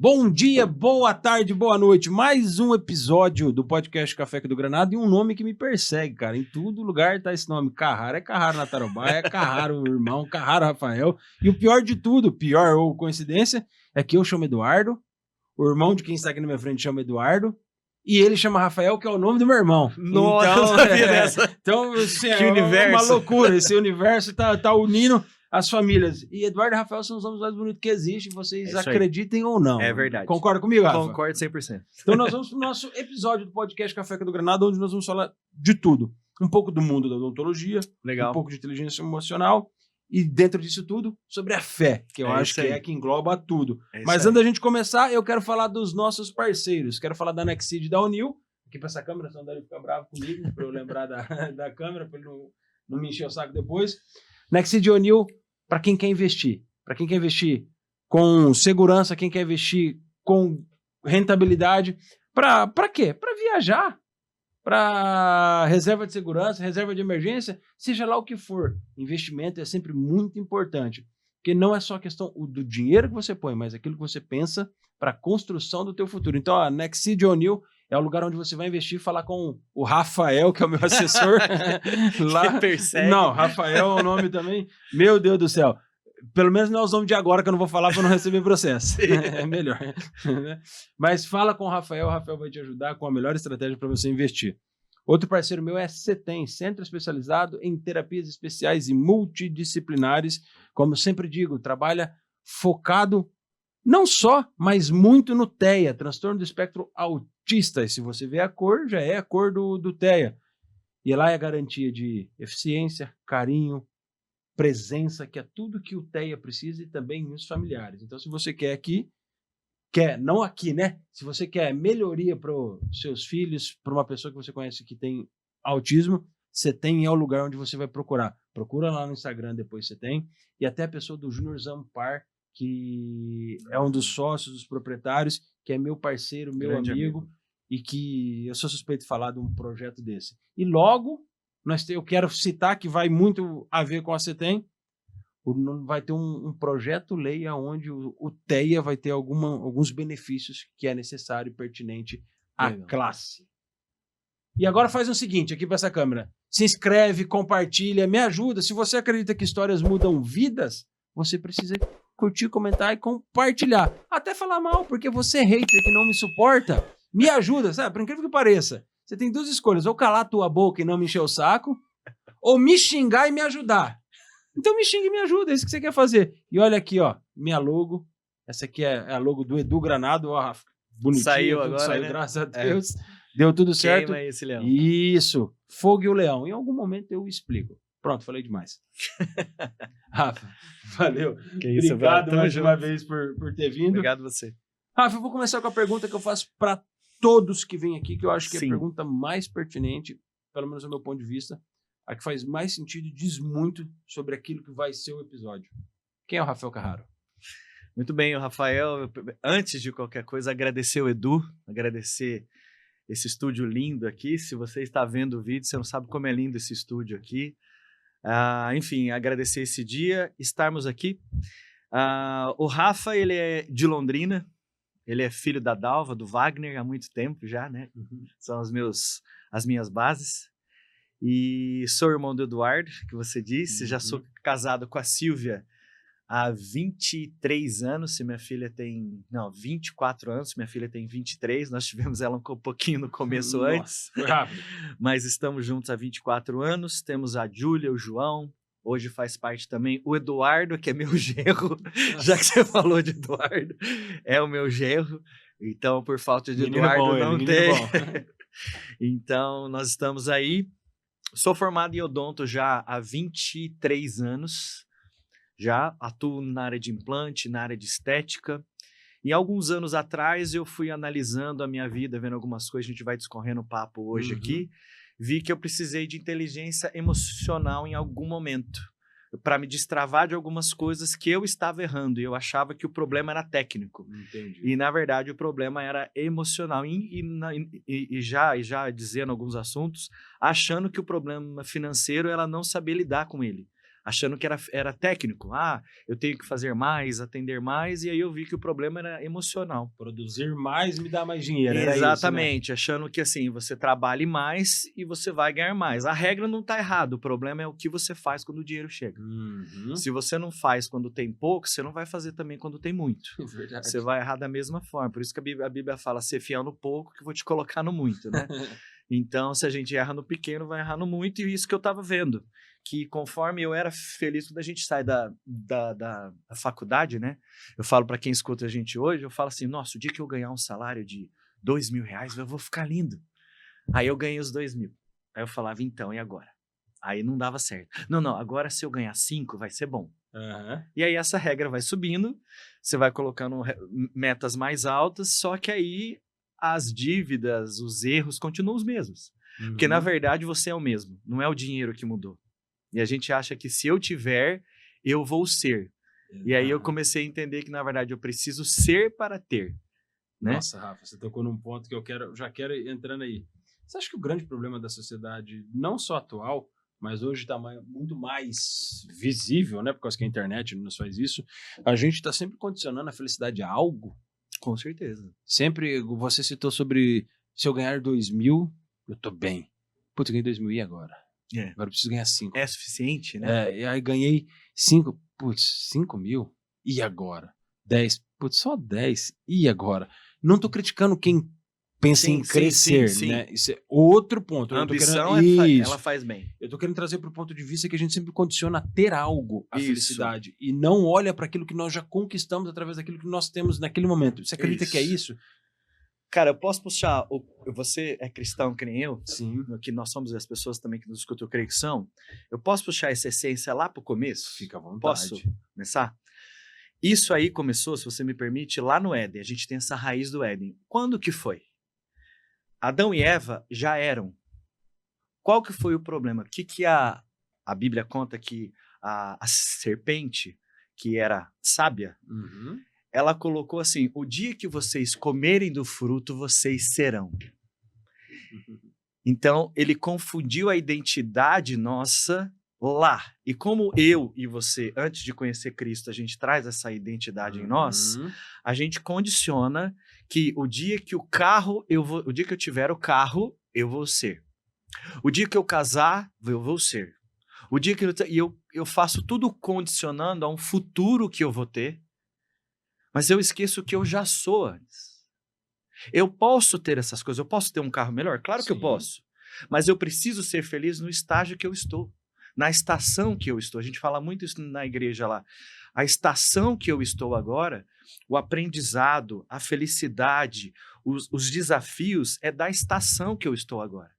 Bom dia, boa tarde, boa noite. Mais um episódio do podcast Café do Granado e um nome que me persegue, cara. Em todo lugar tá esse nome. Carraro é Carraro na Tarobá, é Carraro o irmão, Carraro Rafael. E o pior de tudo, pior ou coincidência, é que eu chamo Eduardo, o irmão de quem está aqui na minha frente chama Eduardo, e ele chama Rafael, que é o nome do meu irmão. Nossa, então, eu sabia dessa. Então, assim, que universo. Uma loucura. Esse universo tá unindo as famílias. E Eduardo e Rafael são os nomes mais bonitos que existem, vocês acreditem ou não. É verdade. Concorda comigo, Rafa? Concordo 100%. Então nós vamos pro nosso episódio do podcast Café do Granado, onde nós vamos falar de tudo. Um pouco do mundo da odontologia, legal. Um pouco de inteligência emocional e dentro disso tudo, sobre a fé, que eu acho que é que engloba tudo. Mas antes da gente começar, eu quero falar dos nossos parceiros. Quero falar da Nexid e da Unil. Aqui para essa câmera, senão ele fica bravo comigo, para eu lembrar da câmera, para ele não me encher o saco depois. Nexid e Unil, para quem quer investir. Para quem quer investir com segurança, quem quer investir com rentabilidade. Para quê? Para viajar. Para reserva de segurança, reserva de emergência, seja lá o que for. Investimento é sempre muito importante. Porque não é só a questão do dinheiro que você põe, mas aquilo que você pensa para a construção do teu futuro. Então, a Nexid O'Neill é o lugar onde você vai investir e falar com o Rafael, que é o meu assessor. lá. Que persegue. Não, Rafael é o nome também. Meu Deus do céu. Pelo menos não é os nomes de agora que eu não vou falar para não receber processo. É melhor. Mas fala com o Rafael vai te ajudar com a melhor estratégia para você investir. Outro parceiro meu é CETEM, Centro Especializado em Terapias Especiais e Multidisciplinares. Como eu sempre digo, trabalha focado não só, mas muito no TEA, transtorno do espectro autista. E se você vê a cor, já é a cor do TEA. E lá é a garantia de eficiência, carinho, presença, que é tudo que o TEA precisa e também os familiares. Então, se você não aqui, né? Se você quer melhoria para os seus filhos, para uma pessoa que você conhece que tem autismo, CETEM é o lugar onde você vai procurar. Procura lá no Instagram, depois CETEM. E até a pessoa do Júnior Zampar, que é um dos sócios, dos proprietários, que é meu parceiro, meu amigo, e que eu sou suspeito de falar de um projeto desse. E logo, eu quero citar que vai muito a ver com a CETEM, vai ter um projeto-lei onde o TEA vai ter alguns benefícios que é necessário e pertinente à classe. E agora faz o seguinte, aqui para essa câmera, se inscreve, compartilha, me ajuda. Se você acredita que histórias mudam vidas, você precisa curtir, comentar e compartilhar. Até falar mal, porque você é hater que não me suporta, me ajuda, sabe? Por incrível que pareça. Você tem duas escolhas, ou calar a tua boca e não me encher o saco, ou me xingar e me ajudar. Então me xinga e me ajuda, é isso que você quer fazer. E olha aqui, ó, minha logo. Essa aqui é a logo do Edu Granado, ó, bonitinho. Saiu agora, saiu, né? Graças a Deus. Deu tudo certo. Queima esse leão. Isso, Fogo e o Leão. Em algum momento eu explico. Pronto, falei demais. Rafa, valeu. Que isso, obrigado mais uma vez por ter vindo. Obrigado você. Rafa, eu vou começar com a pergunta que eu faço para todos que vêm aqui, que eu acho que é a Sim. pergunta mais pertinente, pelo menos do meu ponto de vista, a que faz mais sentido e diz muito sobre aquilo que vai ser o episódio. Quem é o Rafael Carraro? Muito bem, o Rafael, antes de qualquer coisa, agradecer o Edu, agradecer esse estúdio lindo aqui. Se você está vendo o vídeo, você não sabe como é lindo esse estúdio aqui. Enfim, agradecer esse dia, estarmos aqui. O Rafa, ele é de Londrina, ele é filho da Dalva, do Wagner, há muito tempo já, né? São as minhas bases. E sou irmão do Eduardo, que você disse, já sou casado com a Silvia há 23 anos, se minha filha tem... Não, 24 anos, se minha filha tem 23, nós tivemos ela um pouquinho no começo antes. Foi rápido. Mas estamos juntos há 24 anos, temos a Júlia, o João, hoje faz parte também o Eduardo, que é meu genro, já que você falou de Eduardo, é o meu genro, então por falta de Menino Eduardo bom, não tem. Então nós estamos aí. Sou formado em odonto já há 23 anos, já atuo na área de implante, na área de estética, e alguns anos atrás eu fui analisando a minha vida, vendo algumas coisas, a gente vai discorrendo o papo hoje aqui, vi que eu precisei de inteligência emocional em algum momento, para me destravar de algumas coisas que eu estava errando, e eu achava que o problema era técnico. Entendi. E, na verdade, o problema era emocional. E já dizendo alguns assuntos, achando que o problema financeiro, ela não sabia lidar com ele. achando que era técnico. Eu tenho que fazer mais, atender mais, e aí eu vi que o problema era emocional. Produzir mais me dá mais dinheiro, era Exatamente, isso, né? achando que assim, você trabalhe mais e você vai ganhar mais. A regra não está errada, o problema é o que você faz quando o dinheiro chega. Uhum. Se você não faz quando tem pouco, você não vai fazer também quando tem muito. Verdade. Você vai errar da mesma forma. Por isso que a Bíblia fala, ser fiel no pouco que eu vou te colocar no muito, né? Então, se a gente erra no pequeno, vai errar no muito. E isso que eu estava vendo, que conforme eu era feliz quando a gente sai da faculdade, né? Eu falo para quem escuta a gente hoje, eu falo assim, nossa, o dia que eu ganhar um salário de R$2.000, eu vou ficar lindo. Aí eu ganhei os 2.000. Aí eu falava, então, e agora? Aí não dava certo. Não, agora se eu ganhar 5, vai ser bom. Uhum. E aí essa regra vai subindo, você vai colocando metas mais altas, só que aí as dívidas, os erros continuam os mesmos. Uhum. Porque, na verdade, você é o mesmo. Não é o dinheiro que mudou. E a gente acha que se eu tiver, eu vou ser. E aí eu comecei a entender que, na verdade, eu preciso ser para ter. Né? Nossa, Rafa, você tocou num ponto que já quero entrando aí. Você acha que o grande problema da sociedade, não só atual, mas hoje está muito mais visível, né? Por causa que a internet nos faz isso. A gente está sempre condicionando a felicidade a algo. Com certeza. Sempre, você citou sobre, se eu ganhar 2.000, eu tô bem. Putz, eu ganhei 2.000, e agora? Agora eu preciso ganhar 5. É suficiente, né? E aí ganhei 5, putz, 5.000, e agora? 10, putz, só 10, e agora? Não tô criticando quem pensa em crescer, né? Isso é outro ponto. A ambição, ela faz bem. Eu tô querendo trazer para o ponto de vista que a gente sempre condiciona a ter algo, a felicidade, e não olha para aquilo que nós já conquistamos através daquilo que nós temos naquele momento. Você acredita que é isso? Cara, eu posso puxar. Você é cristão que nem eu? Sim. Que nós somos as pessoas também que nos escutam, eu creio que são. Eu posso puxar essa essência lá pro começo? Fica à vontade. Posso começar? Isso aí começou, se você me permite, lá no Éden. A gente tem essa raiz do Éden. Quando que foi? Adão e Eva já eram. Qual que foi o problema? O que a Bíblia conta que a serpente, que era sábia, ela colocou assim, o dia que vocês comerem do fruto, vocês serão. Então, ele confundiu a identidade nossa lá. E como eu e você, antes de conhecer Cristo, a gente traz essa identidade em nós, a gente condiciona que o dia que o dia que eu tiver o carro, eu vou ser. O dia que eu casar, eu vou ser. O dia que eu faço tudo condicionando a um futuro que eu vou ter, mas eu esqueço que eu já sou antes. Eu posso ter essas coisas, eu posso ter um carro melhor? Claro que eu posso. Mas eu preciso ser feliz no estágio que eu estou, na estação que eu estou. A gente fala muito isso na igreja lá. A estação que eu estou agora, o aprendizado, a felicidade, os desafios é da estação que eu estou agora.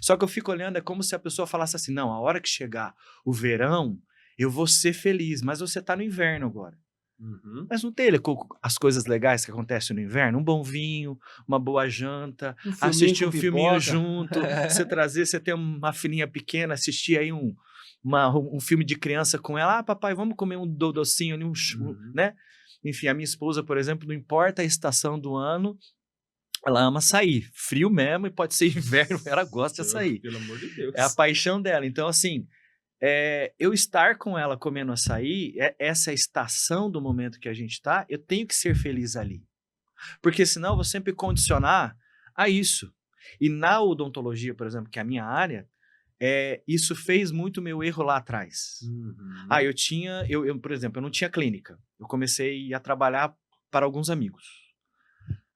Só que eu fico olhando, é como se a pessoa falasse assim, não, a hora que chegar o verão, eu vou ser feliz, mas você está no inverno agora. Mas não tem as coisas legais que acontecem no inverno? Um bom vinho, uma boa janta, assistir um filminho junto, você ter uma filhinha pequena, assistir aí um filme de criança com ela, papai, vamos comer um docinho ali, né? Enfim, a minha esposa, por exemplo, não importa a estação do ano, ela ama açaí, frio mesmo, e pode ser inverno, ela gosta de açaí. Pelo amor de Deus. É a paixão dela. Então, assim, eu estar com ela comendo açaí, essa estação do momento que a gente está, eu tenho que ser feliz ali. Porque senão eu vou sempre condicionar a isso. E na odontologia, por exemplo, que é a minha área, isso fez muito meu erro lá atrás. Por exemplo, eu não tinha clínica. Eu comecei a trabalhar para alguns amigos.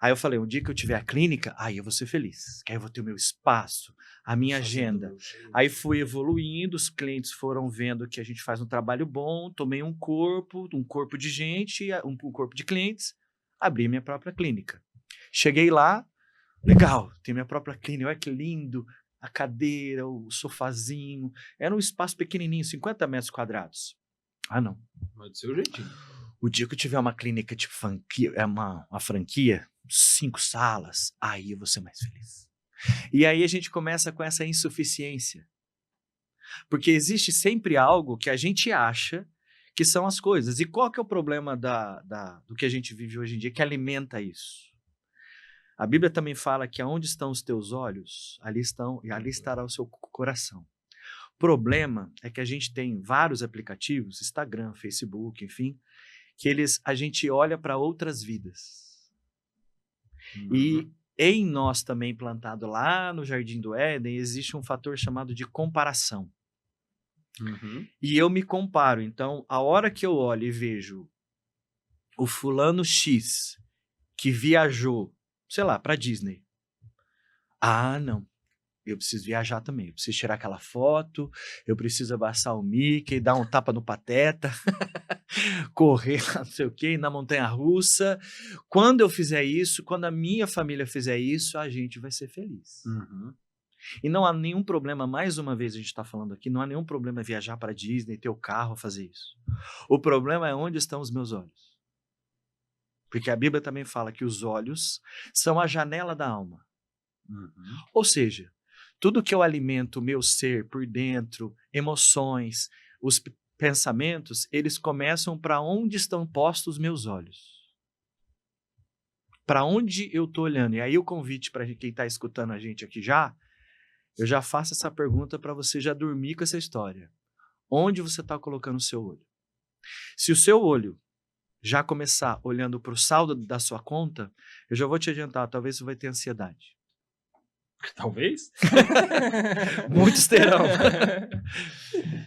Aí eu falei, um dia que eu tiver a clínica, aí eu vou ser feliz, que aí eu vou ter o meu espaço, a minha agenda. Aí fui evoluindo, os clientes foram vendo que a gente faz um trabalho bom, tomei um corpo de gente, um corpo de clientes, abri minha própria clínica. Cheguei lá, legal, tenho minha própria clínica, olha que lindo, a cadeira, o sofazinho, era um espaço pequenininho, 50 metros quadrados. Ah, não. Mas do seu jeitinho. O dia que eu tiver uma clínica tipo franquia, uma franquia, 5 salas, aí eu vou ser mais feliz. E aí a gente começa com essa insuficiência. Porque existe sempre algo que a gente acha que são as coisas. E qual que é o problema do que a gente vive hoje em dia que alimenta isso? A Bíblia também fala que aonde estão os teus olhos, ali estará o seu coração. problema é que a gente tem vários aplicativos, Instagram, Facebook, enfim, que a gente olha para outras vidas. E em nós também, plantado lá no Jardim do Éden, existe um fator chamado de comparação. E eu me comparo. Então, a hora que eu olho e vejo o fulano X que viajou, sei lá, para Disney. Ah, não. Eu preciso viajar também. Eu preciso tirar aquela foto, eu preciso abraçar o Mickey, dar um tapa no Pateta, correr, não sei o quê, na montanha-russa. Quando eu fizer isso, quando a minha família fizer isso, a gente vai ser feliz. E não há nenhum problema, mais uma vez a gente está falando aqui, não há nenhum problema viajar para Disney, ter o carro, fazer isso. O problema é onde estão os meus olhos. Porque a Bíblia também fala que os olhos são a janela da alma. Ou seja, tudo que eu alimento o meu ser por dentro, emoções, os pensamentos, eles começam para onde estão postos os meus olhos. Para onde eu estou olhando. E aí o convite para quem está escutando a gente aqui eu já faço essa pergunta para você já dormir com essa história. Onde você está colocando o seu olho? Se o seu olho já começar olhando para o saldo da sua conta, eu já vou te adiantar, talvez você vai ter ansiedade. Talvez? Muitos terão.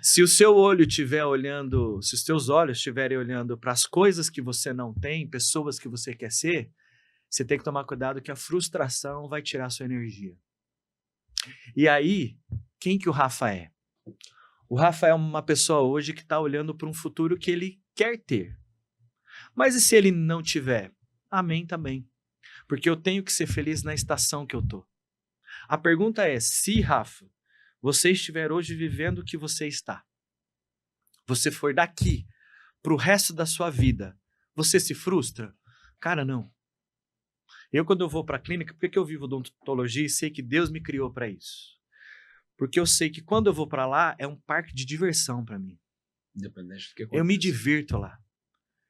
Se o seu olho estiver olhando, se os teus olhos estiverem olhando para as coisas que você não tem, pessoas que você quer ser, você tem que tomar cuidado que a frustração vai tirar a sua energia. E aí, quem que o Rafa é? O Rafa é uma pessoa hoje que está olhando para um futuro que ele quer ter. Mas e se ele não tiver? Amém também. Porque eu tenho que ser feliz na estação que eu tô. A pergunta é, se, Rafa, você estiver hoje vivendo o que você está, você for daqui para o resto da sua vida, você se frustra? Cara, não. Eu, quando eu vou para a clínica, por que eu vivo odontologia e sei que Deus me criou para isso? Porque eu sei que quando eu vou para lá, é um parque de diversão para mim. Independente do que eu me divirto lá.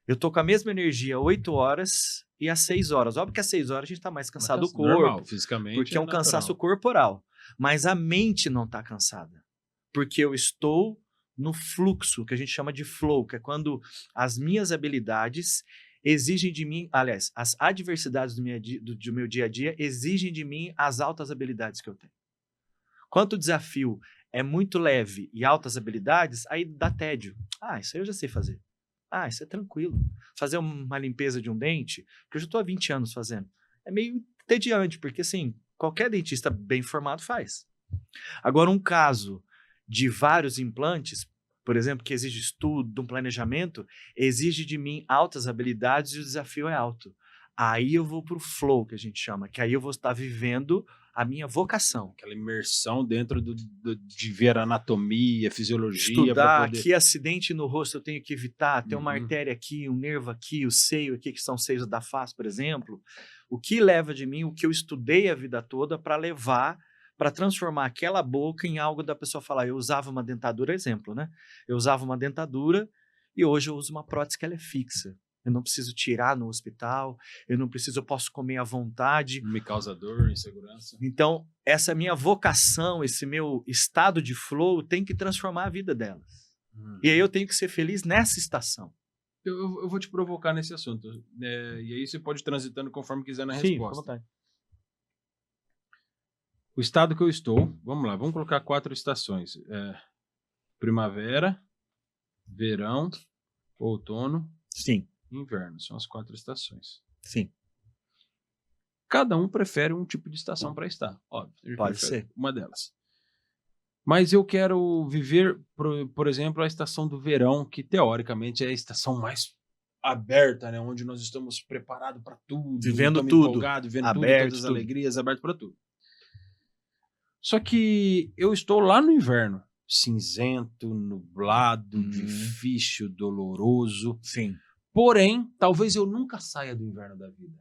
Eu tô com a mesma energia 8 horas e às 6 horas. Óbvio que às 6 horas a gente tá mais cansado do corpo. Normal, fisicamente. Porque é um cansaço corporal. Mas a mente não tá cansada. Porque eu estou no fluxo, que a gente chama de flow, que é quando as minhas habilidades exigem de mim, aliás, as adversidades do meu dia a dia exigem de mim as altas habilidades que eu tenho. Quando o desafio é muito leve e altas habilidades, aí dá tédio. Ah, isso aí eu já sei fazer. Ah, isso é tranquilo. Fazer uma limpeza de um dente, que eu já estou há 20 anos fazendo, é meio entediante, porque assim, qualquer dentista bem formado faz. Agora, um caso de vários implantes, por exemplo, que exige estudo, um planejamento, exige de mim altas habilidades e o desafio é alto. Aí eu vou para o flow, que a gente chama, que aí eu vou estar vivendo a minha vocação. Aquela imersão dentro de ver anatomia, fisiologia. Estudar que acidente no rosto eu tenho que evitar, tem uma artéria aqui, um nervo aqui, o seio aqui, que são seios da face, por exemplo. O que leva de mim, o que eu estudei a vida toda para levar, para transformar aquela boca em algo da pessoa falar, eu usava uma dentadura, exemplo, né? Eu usava uma dentadura e hoje eu uso uma prótese que ela é fixa. Eu não preciso tirar no hospital, eu posso comer à vontade. Não me causa dor, insegurança. Então, essa minha vocação, esse meu estado de flow tem que transformar a vida delas. E aí eu tenho que ser feliz nessa estação. Eu vou te provocar nesse assunto. E aí você pode ir transitando conforme quiser na resposta. Sim, com vontade. O estado que eu estou, vamos lá, vamos colocar 4 estações. Primavera, verão, outono. Sim. Inverno, são as 4 estações. Sim. Cada um prefere um tipo de estação para estar, óbvio. Pode ser. Uma delas. Mas eu quero viver, por exemplo, a estação do verão, que teoricamente é a estação mais aberta, né? Onde nós estamos preparados para tudo. Vivendo tudo. Vivendo aberto, todas as alegrias, aberto para tudo. Só que eu estou lá no inverno. Cinzento, nublado, difícil, doloroso. Sim. Porém, talvez eu nunca saia do inverno da vida.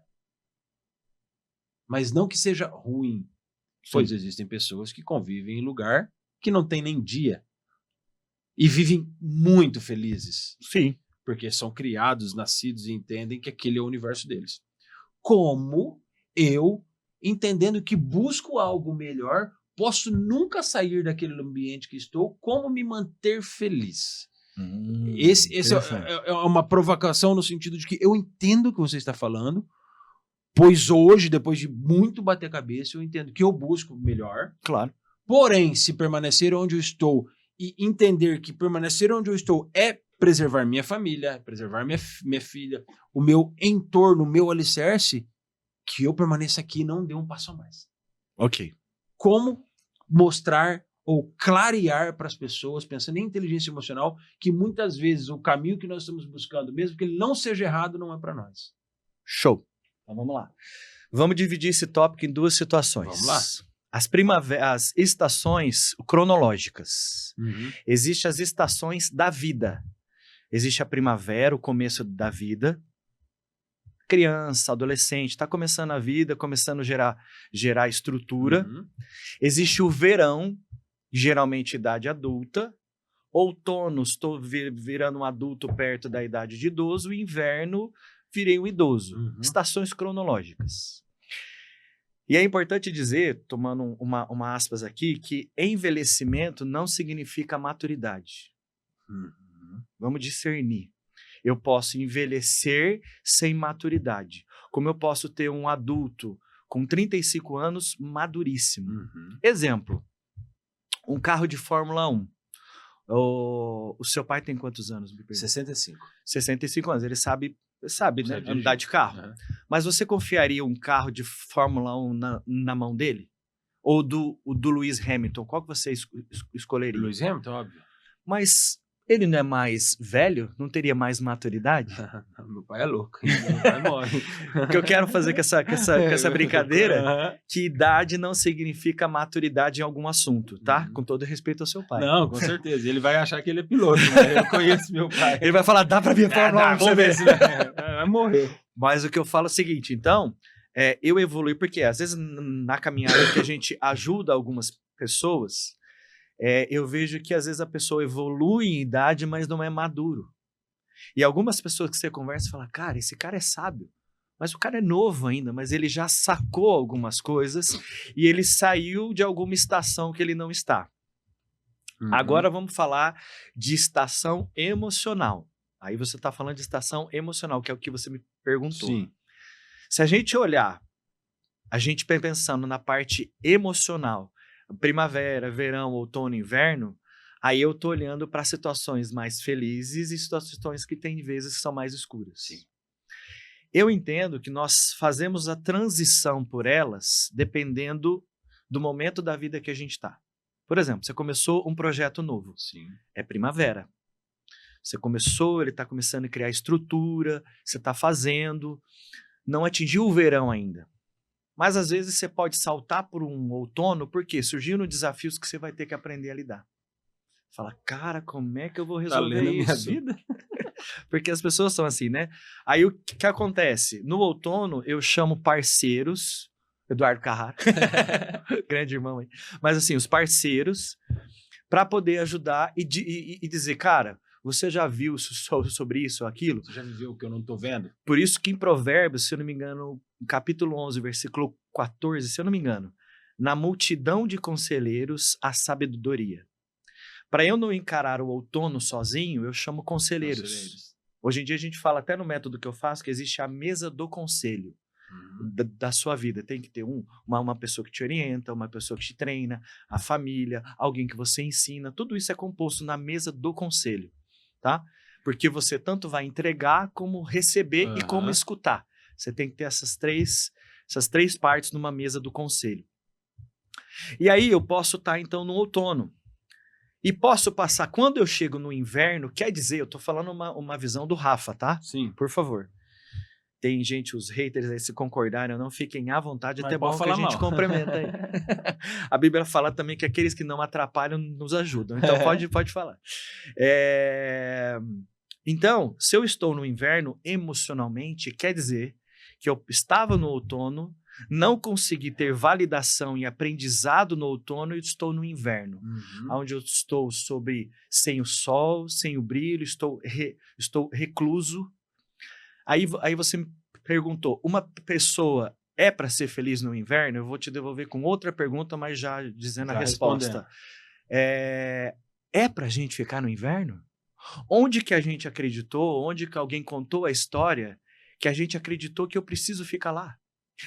Mas não que seja ruim. Pois existem pessoas que convivem em lugar que não tem nem dia. E vivem muito felizes. Sim. Porque são criados, nascidos e entendem que aquele é o universo deles. Como eu, entendendo que busco algo melhor, posso nunca sair daquele ambiente que estou, como me manter feliz? Esse é uma provocação no sentido de que eu entendo o que você está falando, pois hoje, depois de muito bater cabeça, eu entendo que eu busco melhor. Claro. Porém, se permanecer onde eu estou e entender que permanecer onde eu estou é preservar minha família, preservar minha filha, o meu entorno, o meu alicerce, que eu permaneça aqui e não dê um passo a mais. Ok. Como mostrar ou clarear para as pessoas, pensando em inteligência emocional, que muitas vezes o caminho que nós estamos buscando, mesmo que ele não seja errado, não é para nós. Show. Então vamos lá. Vamos dividir esse tópico em duas situações. Vamos lá. As estações cronológicas. Existem as estações da vida. Existe a primavera, o começo da vida. Criança, adolescente, está começando a vida, começando a gerar estrutura. Existe o verão, geralmente idade adulta. Outono, estou virando um adulto perto da idade de idoso. Inverno, virei um idoso. Estações cronológicas. E é importante dizer, tomando uma aspas aqui, que envelhecimento não significa maturidade. Vamos discernir. Eu posso envelhecer sem maturidade. Como eu posso ter um adulto com 35 anos maduríssimo. Exemplo, um carro de Fórmula 1. O seu pai tem quantos anos? 65. 65 anos. Ele sabe, né? Andar de carro. Mas você confiaria um carro de Fórmula 1 na mão dele? Ou do Lewis Hamilton? Qual que você escolheria? Lewis Hamilton, óbvio. Mas ele não é mais velho? Não teria mais maturidade? Meu pai é louco. Meu pai morre. O que eu quero fazer com essa brincadeira, que idade não significa maturidade em algum assunto, tá? Com todo respeito ao seu pai. Não, com certeza. Ele vai achar que ele é piloto, né? Eu conheço meu pai. Ele vai falar, dá pra vir a Fórmula 1, vamos ver se vai morrer. Mas o que eu falo é o seguinte, então, eu evoluí, porque às vezes na caminhada que a gente ajuda algumas pessoas, eu vejo que às vezes a pessoa evolui em idade, mas não é maduro. E algumas pessoas que você conversa falam, cara, esse cara é sábio, mas o cara é novo ainda, mas ele já sacou algumas coisas e ele saiu de alguma estação que ele não está. Agora vamos falar de estação emocional. Aí você está falando de estação emocional, que é o que você me perguntou. Sim. Se a gente olhar, a gente pensando na parte emocional, primavera, verão, outono, inverno, aí eu tô olhando para situações mais felizes e situações que tem vezes que são mais escuras. Sim. Eu entendo que nós fazemos a transição por elas dependendo do momento da vida que a gente está. Por exemplo, você começou um projeto novo. Sim. É primavera. Você começou, ele está começando a criar estrutura, você está fazendo, não atingiu o verão ainda. Mas às vezes você pode saltar por um outono, porque surgiram desafios que você vai ter que aprender a lidar. Fala, cara, como é que eu vou resolver isso? Minha vida? Porque as pessoas são assim, né? Aí o que acontece? No outono, eu chamo parceiros, Eduardo Carrara, grande irmão aí, mas assim, os parceiros, para poder ajudar e dizer, cara, você já viu sobre isso ou aquilo? Você já viveu o que eu não estou vendo? Por isso que em Provérbios, se eu não me engano, capítulo 11, versículo 14, se eu não me engano, na multidão de conselheiros, há sabedoria. Para eu não encarar o outono sozinho, eu chamo conselheiros. Hoje em dia a gente fala até no método que eu faço que existe a mesa do conselho da sua vida. Tem que ter uma pessoa que te orienta, uma pessoa que te treina, a família, alguém que você ensina. Tudo isso é composto na mesa do conselho. Tá? Porque você tanto vai entregar como receber e como escutar. Você tem que ter essas três partes numa mesa do conselho. E aí eu posso estar então no outono. E posso passar, quando eu chego no inverno, quer dizer, eu estou falando uma visão do Rafa, tá? Sim. Por favor. Tem gente, os haters aí, se concordarem ou não, fiquem à vontade, até bom que a gente mal. complementa aí. A Bíblia fala também que aqueles que não atrapalham nos ajudam, então pode falar. Então, se eu estou no inverno emocionalmente, quer dizer que eu estava no outono, não consegui ter validação e aprendizado no outono e estou no inverno, onde eu estou sem o sol, sem o brilho, estou recluso. Aí você me perguntou, uma pessoa é para ser feliz no inverno? Eu vou te devolver com outra pergunta, mas já dizendo Já a resposta. É para a gente ficar no inverno? Onde que a gente acreditou, onde que alguém contou a história que a gente acreditou que eu preciso ficar lá?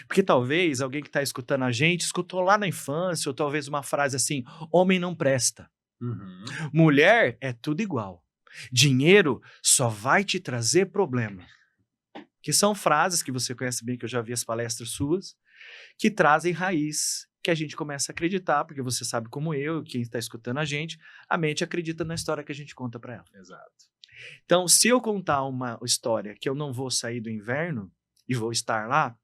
Porque talvez alguém que está escutando a gente escutou lá na infância, ou talvez uma frase assim, homem não presta. Mulher é tudo igual. Dinheiro só vai te trazer problema. Que são frases que você conhece bem, que eu já vi as palestras suas, que trazem raiz, que a gente começa a acreditar, porque você sabe como eu, quem está escutando a mente acredita na história que a gente conta para ela. Exato. Então, se eu contar uma história que eu não vou sair do inverno e vou estar lá,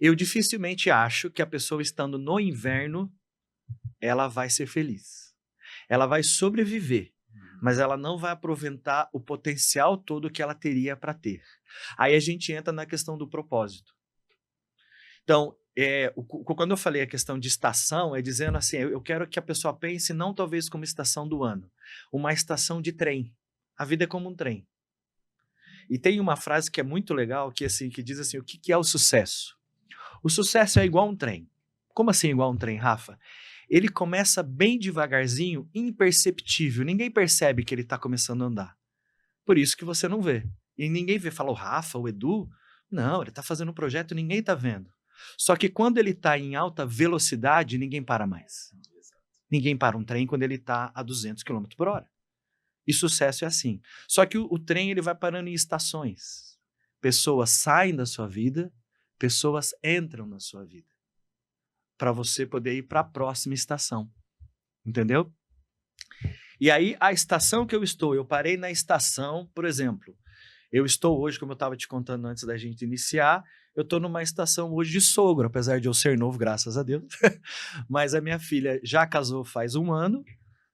eu dificilmente acho que a pessoa estando no inverno, ela vai ser feliz. Ela vai sobreviver, mas ela não vai aproveitar o potencial todo que ela teria para ter. Aí a gente entra na questão do propósito. Então, quando eu falei a questão de estação, é dizendo assim, eu quero que a pessoa pense não talvez como estação do ano, uma estação de trem. A vida é como um trem. E tem uma frase que é muito legal, que diz assim, o que é o sucesso? O sucesso é igual a um trem. Como assim igual a um trem, Rafa? Ele começa bem devagarzinho, imperceptível. Ninguém percebe que ele está começando a andar. Por isso que você não vê. E ninguém vê, fala o Rafa, o Edu. Não, ele está fazendo um projeto, ninguém está vendo. Só que quando ele está em alta velocidade, ninguém para mais. Ninguém para um trem quando ele está a 200 km por hora. E sucesso é assim. Só que o trem ele vai parando em estações. Pessoas saem da sua vida, pessoas entram na sua vida. Para você poder ir para a próxima estação. Entendeu? E aí, a estação que eu parei na estação, por exemplo, eu estou hoje, como eu estava te contando antes da gente iniciar, eu estou numa estação hoje de sogro, apesar de eu ser novo, graças a Deus. Mas a minha filha já casou faz 1 ano,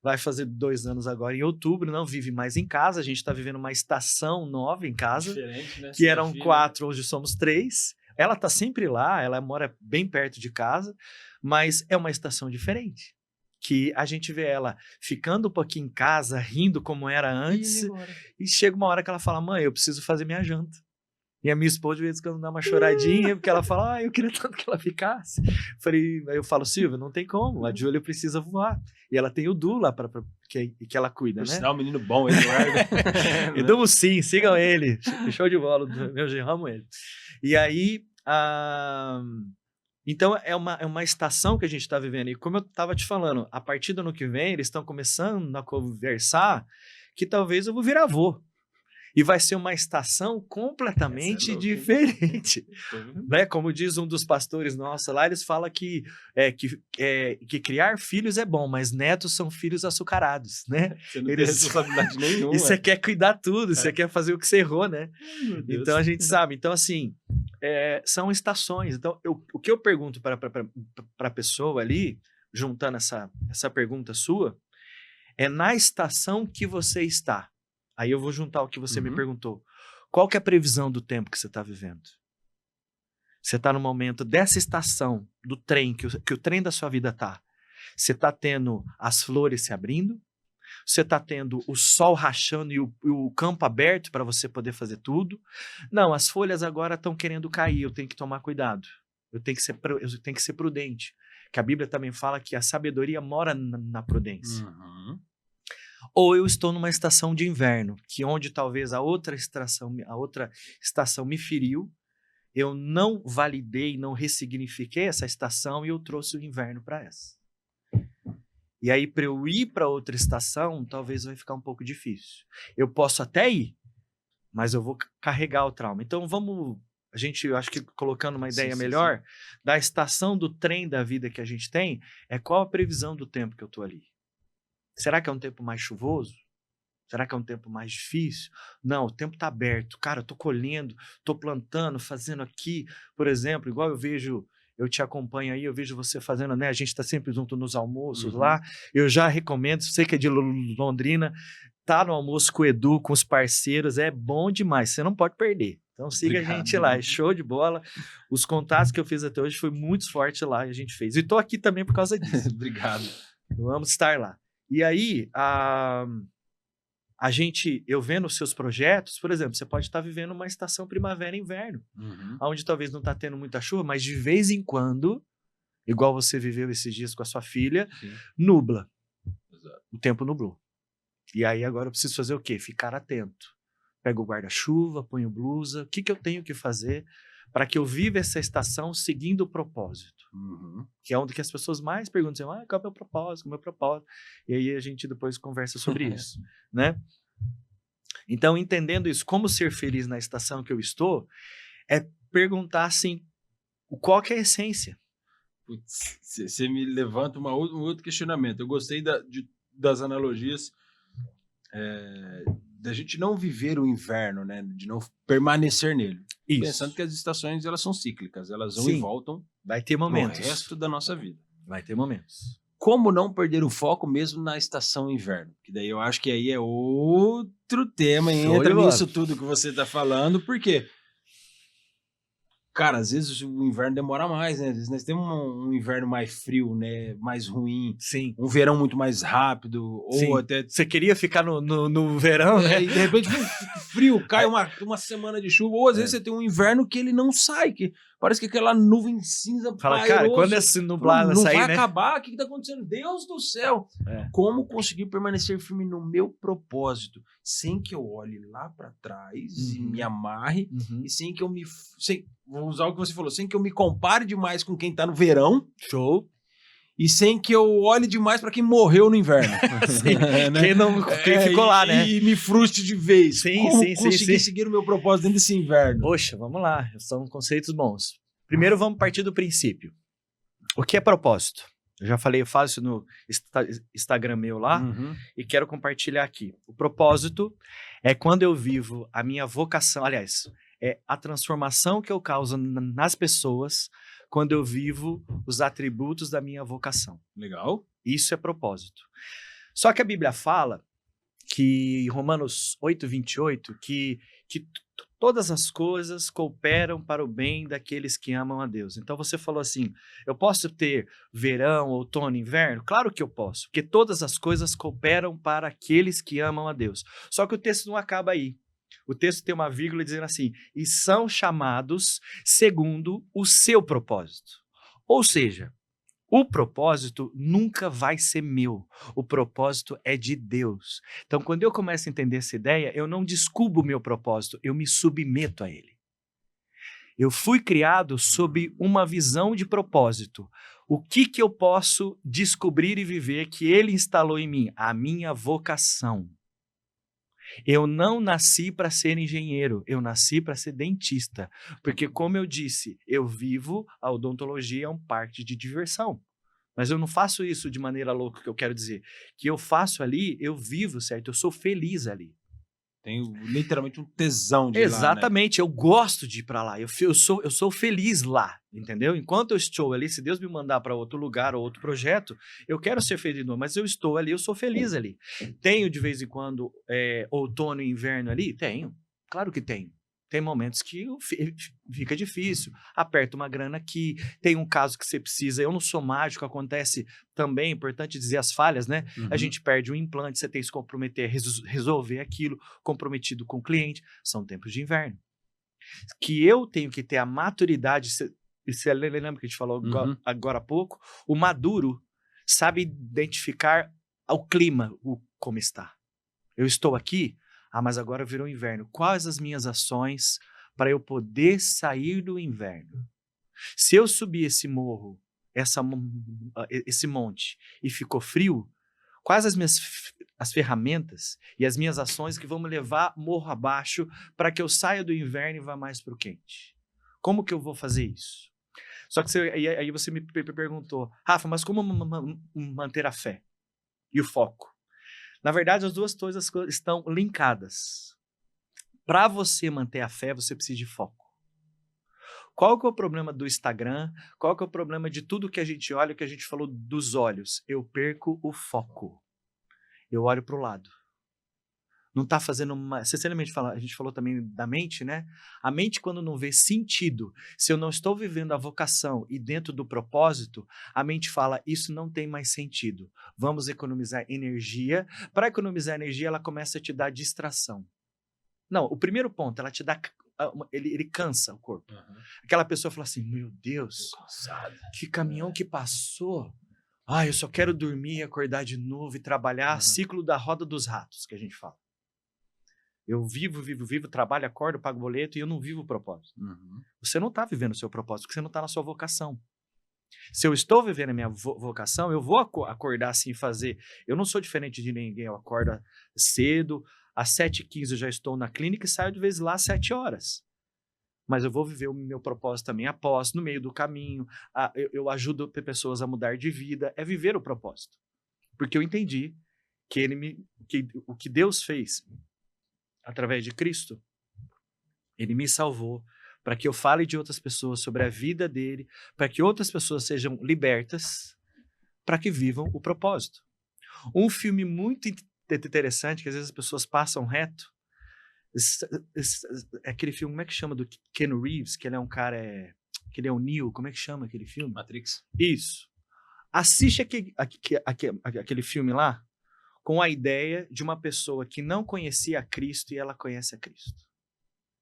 vai fazer 2 anos agora em outubro, não vive mais em casa, a gente está vivendo uma estação nova em casa, né? Que eram 4, hoje somos 3. Ela está sempre lá, ela mora bem perto de casa, mas é uma estação diferente. Que a gente vê ela ficando um pouquinho em casa, rindo como era antes, e chega uma hora que ela fala, mãe, eu preciso fazer minha janta. E a minha esposa, de vez em quando, dá uma choradinha, porque ela fala, eu queria tanto que ela ficasse. Aí eu falo, Silvia, não tem como, a Júlia precisa voar. E ela tem o Du lá que ela cuida, né? Sinal, um menino bom, Eduardo. Edu, sim, sigam ele. Show de bola, meu genro, amo ele. E aí, então é uma estação que a gente está vivendo. E como eu estava te falando, a partir do ano que vem, eles estão começando a conversar que talvez eu vou virar avô. E vai ser uma estação completamente diferente. Né? Como diz um dos pastores nossos lá, eles falam que criar filhos é bom, mas netos são filhos açucarados, né? Você não tem responsabilidade nenhuma. E você quer cuidar tudo, você quer fazer o que você errou, né? Então a gente sabe. Então, assim, são estações. Então, o que eu pergunto para a pessoa ali, juntando essa pergunta sua, é na estação que você está. Aí eu vou juntar o que você me perguntou. Qual que é a previsão do tempo que você está vivendo? Você está no momento dessa estação do trem, que o trem da sua vida está. Você está tendo as flores se abrindo? Você está tendo o sol rachando e o campo aberto para você poder fazer tudo? Não, as folhas agora estão querendo cair, eu tenho que tomar cuidado. Eu tenho que ser prudente. Que a Bíblia também fala que a sabedoria mora na prudência. Ou eu estou numa estação de inverno, que onde talvez a outra estação me feriu, eu não validei, não ressignifiquei essa estação e eu trouxe o inverno para essa. E aí, para eu ir para outra estação, talvez vai ficar um pouco difícil. Eu posso até ir, mas eu vou carregar o trauma. Então, eu acho que colocando uma ideia melhor, da estação do trem da vida que a gente tem, qual a previsão do tempo que eu estou ali? Será que é um tempo mais chuvoso? Será que é um tempo mais difícil? Não, o tempo está aberto. Cara, eu estou colhendo, estou plantando, fazendo aqui, por exemplo, igual eu te acompanho aí, eu vejo você fazendo, né? A gente está sempre junto nos almoços lá. Eu já recomendo, sei que é de Londrina, tá no almoço com o Edu, com os parceiros, é bom demais, você não pode perder. Então siga a gente lá, é show de bola. Os contatos que eu fiz até hoje foi muito forte lá e a gente fez. E estou aqui também por causa disso. Obrigado. Eu amo estar lá. E aí, eu vendo os seus projetos, por exemplo, você pode estar vivendo uma estação primavera e inverno, onde talvez não está tendo muita chuva, mas de vez em quando, igual você viveu esses dias com a sua filha, Sim. nubla. Exato. O tempo nublou. E aí agora eu preciso fazer o quê? Ficar atento. Pego o guarda-chuva, ponho blusa. O que eu tenho que fazer para que eu viva essa estação seguindo o propósito? Que é onde que as pessoas mais perguntam, qual é o meu propósito? Qual é o meu propósito? E aí a gente depois conversa sobre isso, né? Então, entendendo isso, como ser feliz na estação que eu estou, é perguntar assim, qual que é a essência? Você me levanta um outro questionamento. Eu gostei das analogias da gente não viver o inverno, né? De não permanecer nele. Isso. Pensando que as estações elas são cíclicas, elas vão Sim. e voltam. Vai ter momentos. No resto da nossa vida. Vai ter momentos. Como não perder o foco mesmo na estação inverno? Que daí eu acho que aí é outro tema, entra nisso tudo que você tá falando, porque, cara, às vezes o inverno demora mais, né? Às vezes nós temos um inverno mais frio, né? Mais ruim. Sim. Um verão muito mais rápido. Sim. Ou até... Você queria ficar no verão, né? E de repente frio, cai uma semana de chuva. Ou às vezes você tem um inverno que ele não sai, que parece que aquela nuvem cinza fala, cara, quando esse nublado não sair, vai né? acabar, o que tá acontecendo? Deus do céu! Como conseguir permanecer firme no meu propósito, sem que eu olhe lá para trás e me amarre, e sem que eu vou usar o que você falou, sem que eu me compare demais com quem tá no verão. Show. E sem que eu olhe demais para quem morreu no inverno. Sim, né? Quem ficou lá, né? E me frustre de vez. Sim, Como conseguir seguir o meu propósito dentro desse inverno? Poxa, vamos lá. São conceitos bons. Primeiro, vamos partir do princípio. O que é propósito? Eu já falei, eu faço isso no Instagram meu lá e quero compartilhar aqui. O propósito é quando eu vivo a minha vocação, aliás, é a transformação que eu causo nas pessoas quando eu vivo os atributos da minha vocação. Legal. Isso é propósito. Só que a Bíblia fala que, em Romanos 8:28, que todas as coisas cooperam para o bem daqueles que amam a Deus. Então você falou assim, eu posso ter verão, outono, inverno? Claro que eu posso, porque todas as coisas cooperam para aqueles que amam a Deus. Só que o texto não acaba aí. O texto tem uma vírgula dizendo assim, e são chamados segundo o seu propósito. Ou seja, o propósito nunca vai ser meu. O propósito é de Deus. Então, quando eu começo a entender essa ideia, eu não descubro o meu propósito, eu me submeto a ele. Eu fui criado sob uma visão de propósito. O que eu posso descobrir e viver que ele instalou em mim? A minha vocação. Eu não nasci para ser engenheiro, eu nasci para ser dentista. Porque, como eu disse, eu vivo, a odontologia é um parque de diversão. Mas eu não faço isso de maneira louca, que eu quero dizer. Que eu faço ali, eu vivo, certo? Eu sou feliz ali. Tenho literalmente um tesão de ir Exatamente, lá, né? Eu gosto de ir para lá, eu sou feliz lá, entendeu? Enquanto eu estou ali, se Deus me mandar para outro lugar ou outro projeto, eu quero ser feliz, mas eu estou ali, eu sou feliz ali. Tenho de vez em quando outono e inverno ali? Tenho, claro que tenho. Tem momentos que fica difícil, aperta uma grana aqui, tem um caso que você precisa, eu não sou mágico, acontece também, é importante dizer as falhas, né? A gente perde um implante, você tem que se comprometer a resolver aquilo, comprometido com o cliente, são tempos de inverno. Que eu tenho que ter a maturidade, você lembra que a gente falou agora há pouco? O maduro sabe identificar o clima, como está. Eu estou aqui, mas agora virou inverno. Quais as minhas ações para eu poder sair do inverno? Se eu subir esse morro, esse monte, e ficou frio, quais as ferramentas e as minhas ações que vão me levar morro abaixo para que eu saia do inverno e vá mais para o quente? Como que eu vou fazer isso? Só que aí você me perguntou, Rafa, mas como manter a fé e o foco? Na verdade, as duas coisas estão linkadas. Para você manter a fé, você precisa de foco. Qual que é o problema do Instagram? Qual que é o problema de tudo que a gente olha, que a gente falou dos olhos? Eu perco o foco. Eu olho para o lado. não está fazendo uma... Sinceramente, a gente falou também da mente, né? A mente, quando não vê sentido, se eu não estou vivendo a vocação e dentro do propósito, a mente fala, isso não tem mais sentido. Vamos economizar energia. Para economizar energia, ela começa a te dar distração. Não, o primeiro ponto, ela te dá... Ele cansa o corpo. Aquela pessoa fala assim, meu Deus, que caminhão que passou. Eu só quero dormir, acordar de novo e trabalhar. Ciclo da roda dos ratos, que a gente fala. Eu vivo, trabalho, acordo, pago boleto e eu não vivo o propósito. Você não está vivendo o seu propósito, porque você não está na sua vocação. Se eu estou vivendo a minha vocação, eu vou acordar assim e fazer. Eu não sou diferente de ninguém, eu acordo cedo, às 7h15 eu já estou na clínica e saio de vez lá às 7 horas. Mas eu vou viver o meu propósito também após, no meio do caminho. Eu ajudo pessoas a mudar de vida, é viver o propósito. Porque eu entendi que o que Deus fez através de Cristo, ele me salvou para que eu fale de outras pessoas sobre a vida dele, para que outras pessoas sejam libertas, para que vivam o propósito. Um filme muito interessante, que às vezes as pessoas passam reto, é aquele filme, como é que chama, do Ken Reeves, que ele é um cara, que ele é o Neo, como é que chama aquele filme? Matrix. Isso. Assiste aquele filme lá, com a ideia de uma pessoa que não conhecia a Cristo e ela conhece a Cristo.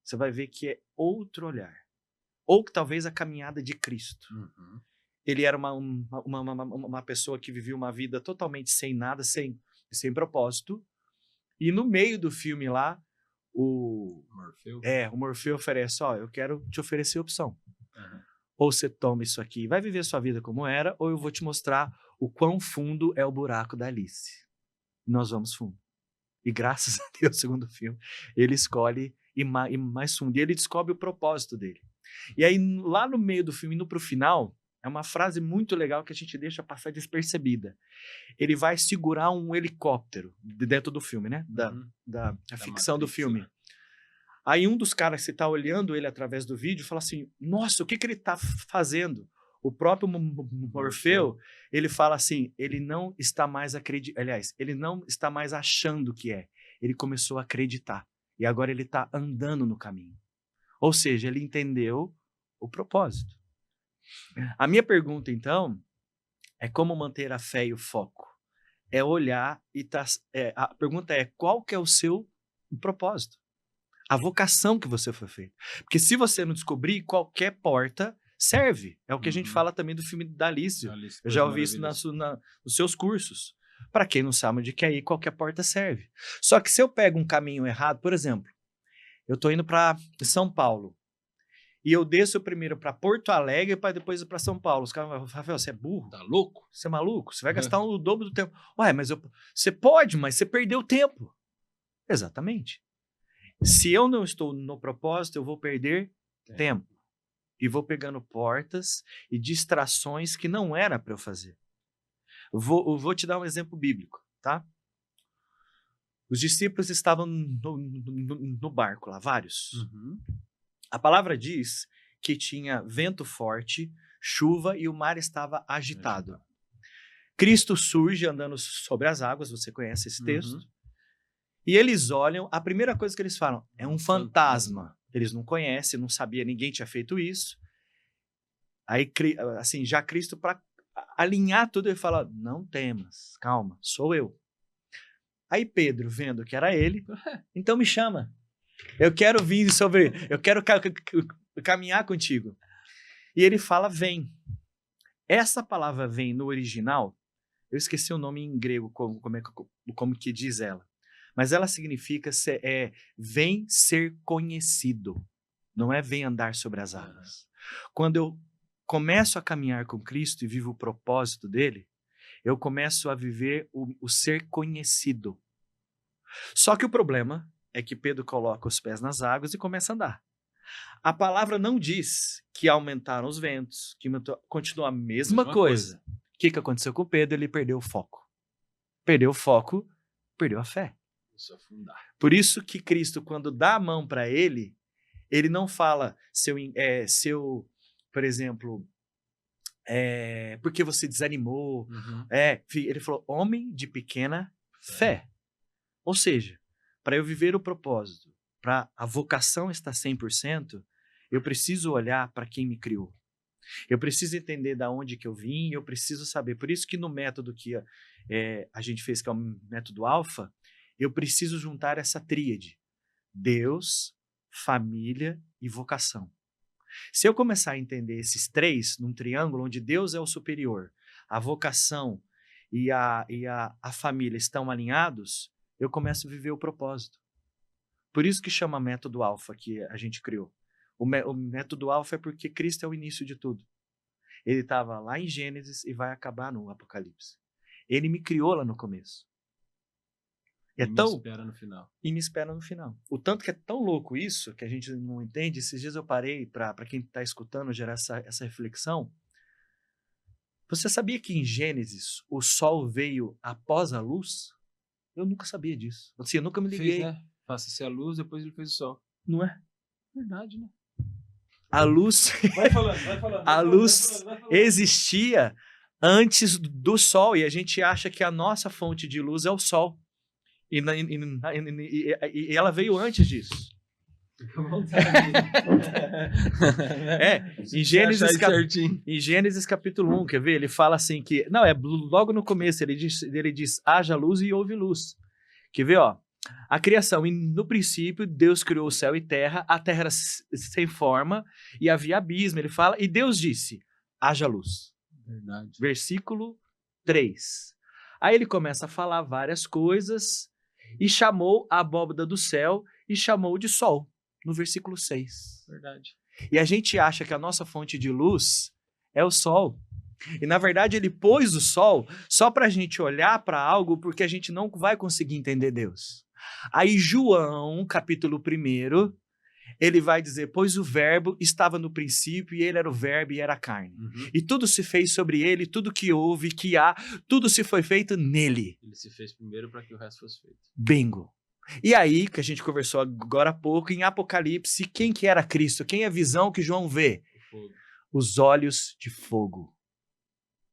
Você vai ver que é outro olhar. Ou que talvez a caminhada de Cristo. Ele era uma pessoa que vivia uma vida totalmente sem nada, sem propósito. E no meio do filme lá, o Morfeu oferece, eu quero te oferecer opção. Ou você toma isso aqui e vai viver sua vida como era, ou eu vou te mostrar o quão fundo é o buraco da Alice. Nós vamos fundo. E graças a Deus, segundo o filme, ele escolhe ir mais fundo. E ele descobre o propósito dele. E aí, lá no meio do filme, indo para o final, é uma frase muito legal que a gente deixa passar despercebida. Ele vai segurar um helicóptero dentro do filme, né? Da ficção do filme. Né? Aí um dos caras que está olhando ele através do vídeo fala assim, nossa, o que ele está fazendo? O próprio Morfeu, ele fala assim, ele não está mais ele não está mais achando que é. Ele começou a acreditar. E agora ele está andando no caminho. Ou seja, ele entendeu o propósito. A minha pergunta, então, é como manter a fé e o foco? É olhar e a pergunta é, qual que é o seu propósito? A vocação que você foi feito. Porque se você não descobrir, qualquer porta serve. É o que a gente fala também do filme da Alice. Eu já ouvi isso nos seus cursos. Para quem não sabe onde quer ir, qualquer porta serve. Só que se eu pego um caminho errado, por exemplo, eu estou indo para São Paulo e eu desço primeiro para Porto Alegre para depois ir para São Paulo. Os caras vão falar, Rafael, você é burro? Tá louco? Você é maluco? Você vai gastar o dobro do tempo. Ué, mas você pode, mas você perdeu tempo. Exatamente. Se eu não estou no propósito, eu vou perder tempo. E vou pegando portas e distrações que não era para eu fazer. Eu vou te dar um exemplo bíblico, tá? Os discípulos estavam no barco lá, vários. A palavra diz que tinha vento forte, chuva e o mar estava agitado. Cristo surge andando sobre as águas, você conhece esse texto? E eles olham, a primeira coisa que eles falam é um fantasma. Eles não conhecem, não sabia, ninguém tinha feito isso. Aí, assim, já Cristo, para alinhar tudo, ele fala, não temas, calma, sou eu. Aí Pedro, vendo que era ele, então me chama. Eu quero vir eu quero caminhar contigo. E ele fala, vem. Essa palavra vem no original, eu esqueci o nome em grego, como que diz ela. Mas ela significa, vem ser conhecido. Não é vem andar sobre as águas. Quando eu começo a caminhar com Cristo e vivo o propósito dele, eu começo a viver o ser conhecido. Só que o problema é que Pedro coloca os pés nas águas e começa a andar. A palavra não diz que aumentaram os ventos, que continua a mesma coisa. O que aconteceu com Pedro? Ele perdeu o foco. Perdeu o foco, perdeu a fé. Por isso que Cristo, quando dá a mão para ele, ele não fala, por exemplo, porque você desanimou. Ele falou, homem de pequena fé. Ou seja, para eu viver o propósito, para a vocação estar 100%, eu preciso olhar para quem me criou. Eu preciso entender da onde que eu vim, eu preciso saber. Por isso que no método que a gente fez, que é o método Alpha, eu preciso juntar essa tríade: Deus, família e vocação. Se eu começar a entender esses três num triângulo onde Deus é o superior, a vocação e a família estão alinhados, eu começo a viver o propósito. Por isso que chama método Alpha que a gente criou. O método Alpha é porque Cristo é o início de tudo. Ele estava lá em Gênesis e vai acabar no Apocalipse. Ele me criou lá no começo. E me espera no final. E me espera no final. O tanto que é tão louco isso, que a gente não entende. Esses dias eu parei, para quem está escutando, gerar essa reflexão. Você sabia que em Gênesis o sol veio após a luz? Eu nunca sabia disso. Assim, eu nunca me liguei. Fez, né? Faça-se a luz, depois ele fez o sol. Não é? Verdade, né? A luz, Vai falando. a luz existia antes do sol, e a gente acha que a nossa fonte de luz é o sol. E ela veio antes disso. Em Gênesis capítulo 1, quer ver? Ele fala assim que... Não, é logo no começo, ele diz, haja luz e houve luz. Quer ver, ó? A criação, no princípio, Deus criou o céu e a terra era sem forma e havia abismo. Ele fala, e Deus disse, haja luz. Verdade. Versículo 3. Aí ele começa a falar várias coisas e chamou a abóbada do céu e chamou de sol, no versículo 6. Verdade. E a gente acha que a nossa fonte de luz é o sol. E, na verdade, ele pôs o sol só para a gente olhar para algo, porque a gente não vai conseguir entender Deus. Aí João, capítulo 1, ele vai dizer, pois o verbo estava no princípio, e ele era o verbo e era carne. Uhum. E tudo se fez sobre ele, tudo que houve, que há, tudo se foi feito nele. Ele se fez primeiro para que o resto fosse feito. Bingo. E aí, que a gente conversou agora há pouco, em Apocalipse, quem que era Cristo? Quem é a visão que João vê? Os olhos de fogo.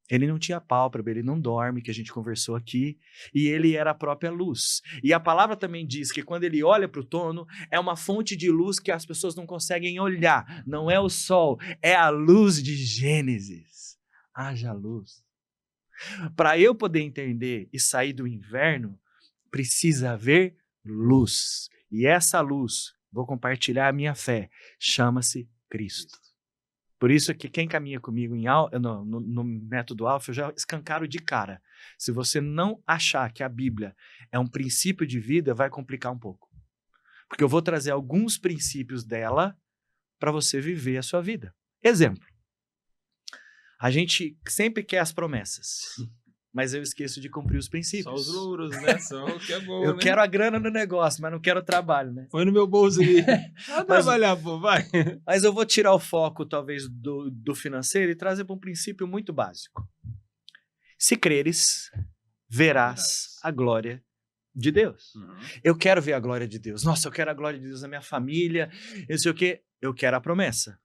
Ele não tinha pálpebra, ele não dorme, que a gente conversou aqui, e ele era a própria luz. E a palavra também diz que quando ele olha para o trono, é uma fonte de luz que as pessoas não conseguem olhar. Não é o sol, é a luz de Gênesis. Haja luz. Para eu poder entender e sair do inverno, precisa haver luz. E essa luz, vou compartilhar a minha fé, chama-se Cristo. Por isso que quem caminha comigo no método Alpha, eu já escancaro de cara. Se você não achar que a Bíblia é um princípio de vida, vai complicar um pouco. Porque eu vou trazer alguns princípios dela para você viver a sua vida. Exemplo. A gente sempre quer as promessas, mas eu esqueço de cumprir os princípios. Só os louros, né? Só o que é bom, Eu né? quero a grana no negócio, mas não quero o trabalho, né? Põe no meu bolso ali. Vai trabalhar, pô, vai. Mas eu vou tirar o foco, talvez, do financeiro e trazer para um princípio muito básico. Se creres, verás a glória de Deus. Uhum. Eu quero ver a glória de Deus. Nossa, eu quero a glória de Deus na minha família. Eu sei o quê? Eu quero a promessa.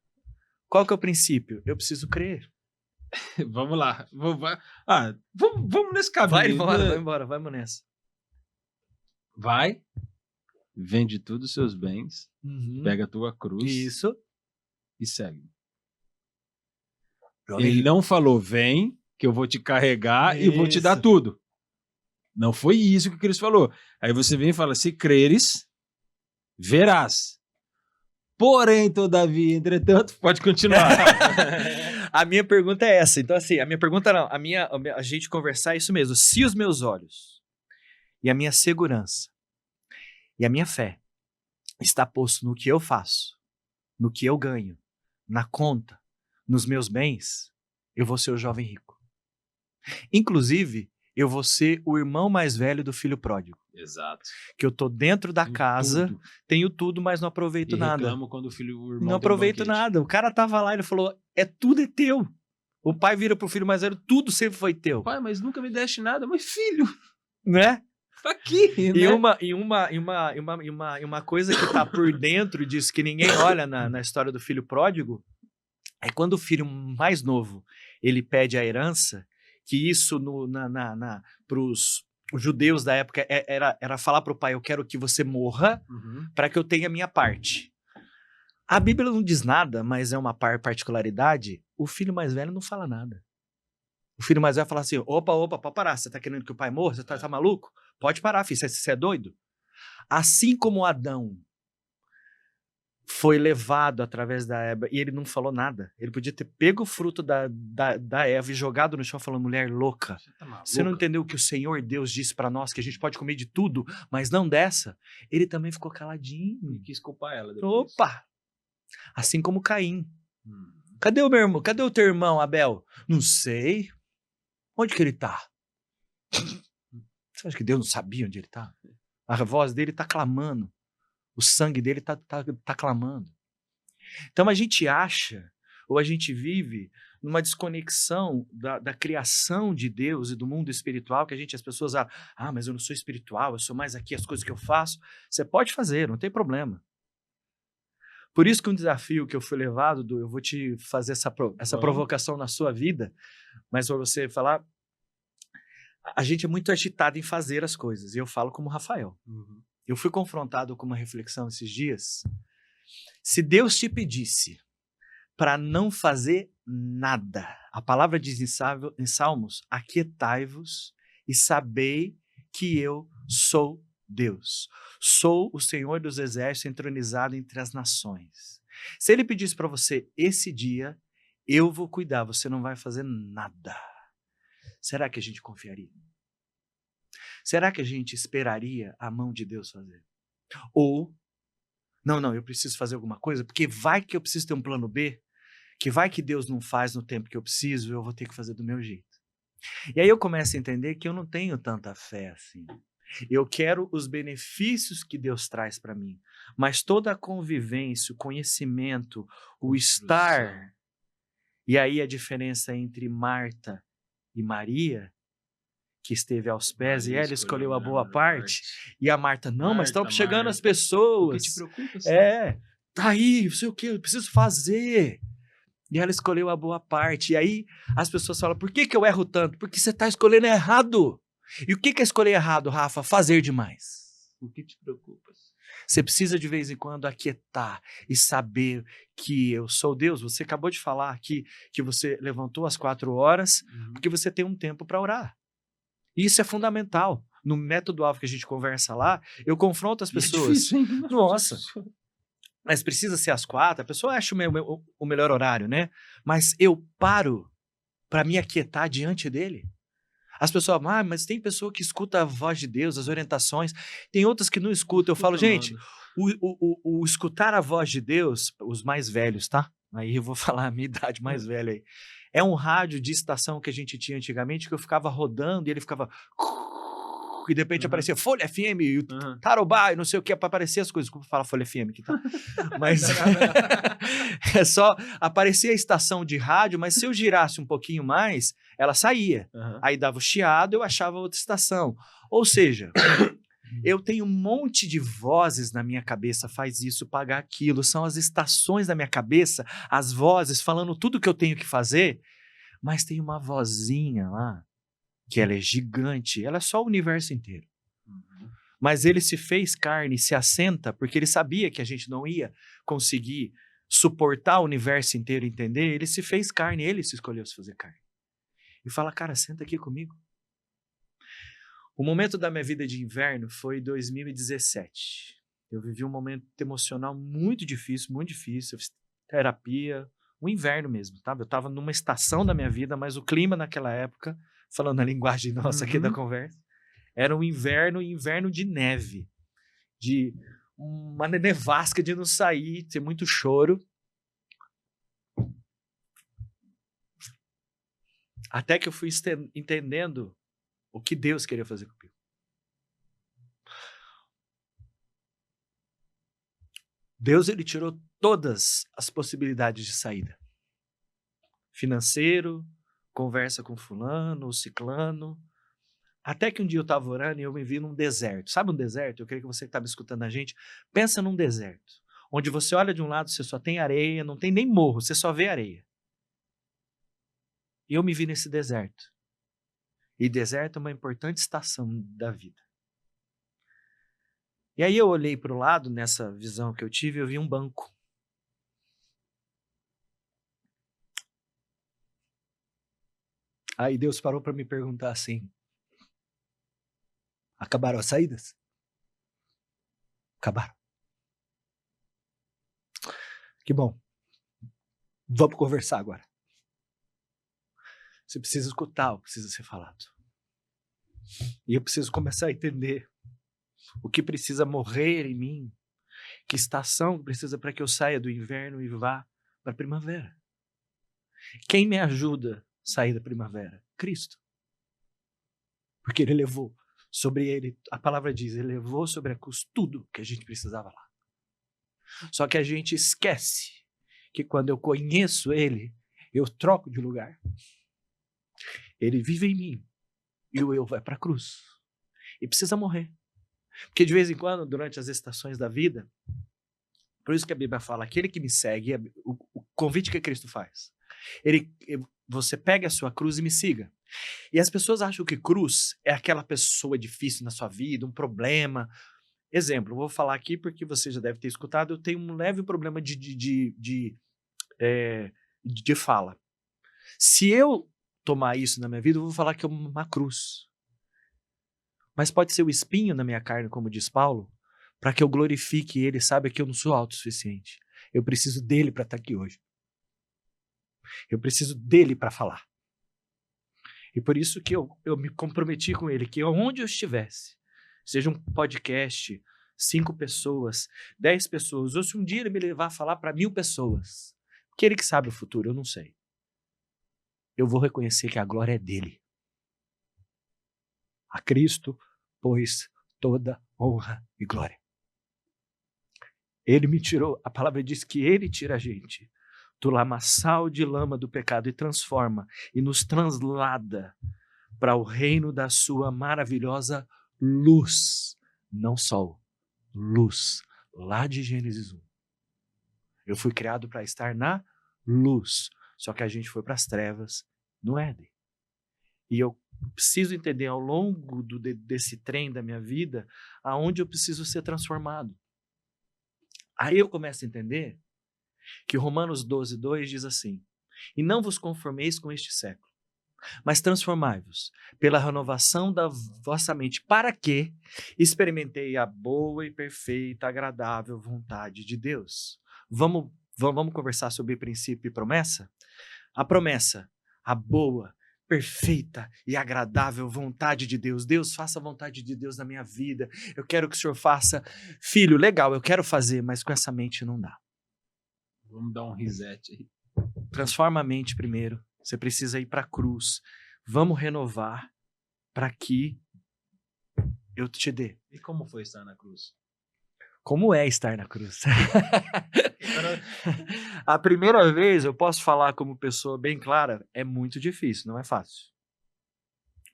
Qual que é o princípio? Eu preciso crer. Vamos lá. Vamos nesse caminho. Vai embora, vamos nessa. Vai, vende tudo os seus bens, pega a tua cruz Isso. E segue. Ele não falou, vem, que eu vou te carregar e vou te dar tudo. Não foi isso que Cristo falou. Aí você vem e fala, se creres, verás. Porém, todavia, entretanto, pode continuar. A minha pergunta é essa. Então, assim, a minha pergunta não. A gente conversar é isso mesmo. Se os meus olhos e a minha segurança e a minha fé está posto no que eu faço, no que eu ganho, na conta, nos meus bens, eu vou ser o jovem rico. Inclusive, eu vou ser o irmão mais velho do filho pródigo. Exato. Que eu tô dentro da casa, tenho tudo, mas não aproveito nada. Reclamo quando o irmão não aproveito nada. O cara tava lá, ele falou, tudo é teu. O pai vira pro filho mais velho, tudo sempre foi teu. Pai, mas nunca me deste nada. Mas filho, né? Tá aqui, e uma coisa que tá por dentro disso, que ninguém olha na história do filho pródigo, é quando o filho mais novo, ele pede a herança, que isso pros os judeus da época era falar para o pai, eu quero que você morra para que eu tenha a minha parte. A Bíblia não diz nada, mas é uma particularidade, o filho mais velho não fala nada. O filho mais velho fala assim, opa, pode parar, você tá querendo que o pai morra? Você tá maluco? Pode parar, filho, você é doido? Assim como Adão foi levado através da Eva e ele não falou nada. Ele podia ter pego o fruto da Eva e jogado no chão falando, mulher louca. Você não entendeu o que o Senhor Deus disse para nós, que a gente pode comer de tudo, mas não dessa? Ele também ficou caladinho. E quis culpar ela depois. Opa! Assim como Caim. Cadê o meu irmão? Cadê o teu irmão, Abel? Não sei. Onde que ele tá? Você acha que Deus não sabia onde ele tá? A voz dele tá clamando. O sangue dele tá clamando. Então a gente acha, ou a gente vive numa desconexão da criação de Deus e do mundo espiritual, que as pessoas mas eu não sou espiritual, eu sou mais aqui as coisas que eu faço. Você pode fazer, não tem problema. Por isso que um desafio que eu fui levado, eu vou te fazer essa provocação na sua vida, mas para você falar, a gente é muito agitado em fazer as coisas, e eu falo como Rafael. Eu fui confrontado com uma reflexão esses dias. Se Deus te pedisse para não fazer nada, a palavra diz em Salmos, aquietai-vos e sabei que eu sou Deus. Sou o Senhor dos exércitos entronizado entre as nações. Se ele pedisse para você, esse dia eu vou cuidar, você não vai fazer nada. Será que a gente confiaria? Será que a gente esperaria a mão de Deus fazer? Ou, não, eu preciso fazer alguma coisa, porque vai que eu preciso ter um plano B, que vai que Deus não faz no tempo que eu preciso, eu vou ter que fazer do meu jeito. E aí eu começo a entender que eu não tenho tanta fé assim. Eu quero os benefícios que Deus traz para mim, mas toda a convivência, o conhecimento, o estar, e aí a diferença entre Marta e Maria, que esteve aos pés, e ela escolheu a boa parte, e a Marta, não, mas estão chegando as pessoas. O que te preocupa? Tá aí, não sei o que, eu preciso fazer. E ela escolheu a boa parte. E aí as pessoas falam, por que eu erro tanto? Porque você está escolhendo errado. E o que é escolher errado, Rafa? Fazer demais. O que te preocupa? Você precisa de vez em quando aquietar e saber que eu sou Deus. Você acabou de falar aqui que você levantou às 4 horas, porque você tem um tempo para orar. Isso é fundamental. No método alvo que a gente conversa lá, eu confronto as pessoas. É difícil, hein? Nossa, mas precisa ser às 4, a pessoa acha o melhor horário, né? Mas eu paro para me aquietar diante dele. As pessoas falam, mas tem pessoa que escuta a voz de Deus, as orientações, tem outras que não escutam. Eu falo, gente, o escutar a voz de Deus, os mais velhos, tá? Aí eu vou falar a minha idade mais velha aí. É um rádio de estação que a gente tinha antigamente, que eu ficava rodando e ele ficava... E de repente aparecia Folha FM, e Tarobá, e não sei o que, para aparecer as coisas. Desculpa falar Folha FM aqui, tá? Mas é só aparecer a estação de rádio, mas se eu girasse um pouquinho mais, ela saía. Aí dava o chiado, eu achava outra estação. Ou seja, eu tenho um monte de vozes na minha cabeça, faz isso, paga aquilo. São as estações da minha cabeça, as vozes falando tudo que eu tenho que fazer, mas tem uma vozinha lá, que ela é gigante, ela é só o universo inteiro. Mas ele se fez carne, se assenta, porque ele sabia que a gente não ia conseguir suportar o universo inteiro, entender? Ele se fez carne, ele se escolheu se fazer carne. E fala, cara, senta aqui comigo. O momento da minha vida de inverno foi 2017. Eu vivi um momento emocional muito difícil, eu fiz terapia, o inverno mesmo, tá? Eu estava numa estação da minha vida, mas o clima naquela época, falando a linguagem nossa aqui da conversa, era um inverno de neve, de uma nevasca de não sair, ter muito choro. Até que eu fui entendendo o que Deus queria fazer comigo. Deus, ele tirou todas as possibilidades de saída. Financeiro, conversa com fulano, ciclano. Até que um dia eu estava orando e eu me vi num deserto. Sabe um deserto? Eu queria que você que estava escutando a gente, pensa num deserto, onde você olha de um lado, você só tem areia, não tem nem morro, você só vê areia. E eu me vi nesse deserto. E deserto é uma importante estação da vida. E aí eu olhei para o lado, nessa visão que eu tive, eu vi um banco. Aí Deus parou para me perguntar assim: acabaram as saídas? Acabaram. Que bom. Vamos conversar agora. Você precisa escutar o que precisa ser falado. E eu preciso começar a entender o que precisa morrer em mim, que estação precisa para que eu saia do inverno e vá para a primavera. Quem me ajuda a sair da primavera? Cristo. Porque ele levou sobre ele, a palavra diz, ele levou sobre a cruz tudo que a gente precisava lá. Só que a gente esquece que quando eu conheço ele, eu troco de lugar. Ele vive em mim e o eu vai para a cruz. E precisa morrer. Porque de vez em quando, durante as estações da vida, por isso que a Bíblia fala, aquele que me segue, o convite que Cristo faz. Você pega a sua cruz e me siga. E as pessoas acham que cruz é aquela pessoa difícil na sua vida, um problema. Exemplo, vou falar aqui porque você já deve ter escutado, eu tenho um leve problema de fala. Se eu tomar isso na minha vida, eu vou falar que é uma cruz. Mas pode ser o espinho na minha carne, como diz Paulo, para que eu glorifique ele, saiba que eu não sou autossuficiente. Eu preciso dele para estar aqui hoje. Eu preciso dele para falar. E por isso que eu me comprometi com ele, que onde eu estivesse, seja um podcast, 5 pessoas, 10 pessoas, ou se um dia ele me levar a falar para 1000 pessoas, porque ele que sabe o futuro, eu não sei. Eu vou reconhecer que a glória é dele. A Cristo, pois, toda honra e glória. Ele me tirou, a palavra diz que ele tira a gente do lamaçal de lama do pecado e transforma e nos translada para o reino da sua maravilhosa luz, não sol, luz, lá de Gênesis 1. Eu fui criado para estar na luz, só que a gente foi para as trevas no Éden. E eu preciso entender ao longo desse trem da minha vida aonde eu preciso ser transformado. Aí eu começo a entender que Romanos 12:2 diz assim: e não vos conformeis com este século, mas transformai-vos pela renovação da vossa mente, para que experimentei a boa e perfeita, agradável vontade de Deus. Vamos conversar sobre princípio e promessa? A promessa, a boa, perfeita e agradável vontade de Deus. Deus, faça a vontade de Deus na minha vida. Eu quero que o Senhor faça. Filho, legal, eu quero fazer, mas com essa mente não dá. Vamos dar um reset aí. Transforma a mente primeiro. Você precisa ir para a cruz. Vamos renovar para que eu te dê. E como foi estar na cruz? Como é estar na cruz? A primeira vez, eu posso falar como pessoa bem clara, é muito difícil, não é fácil.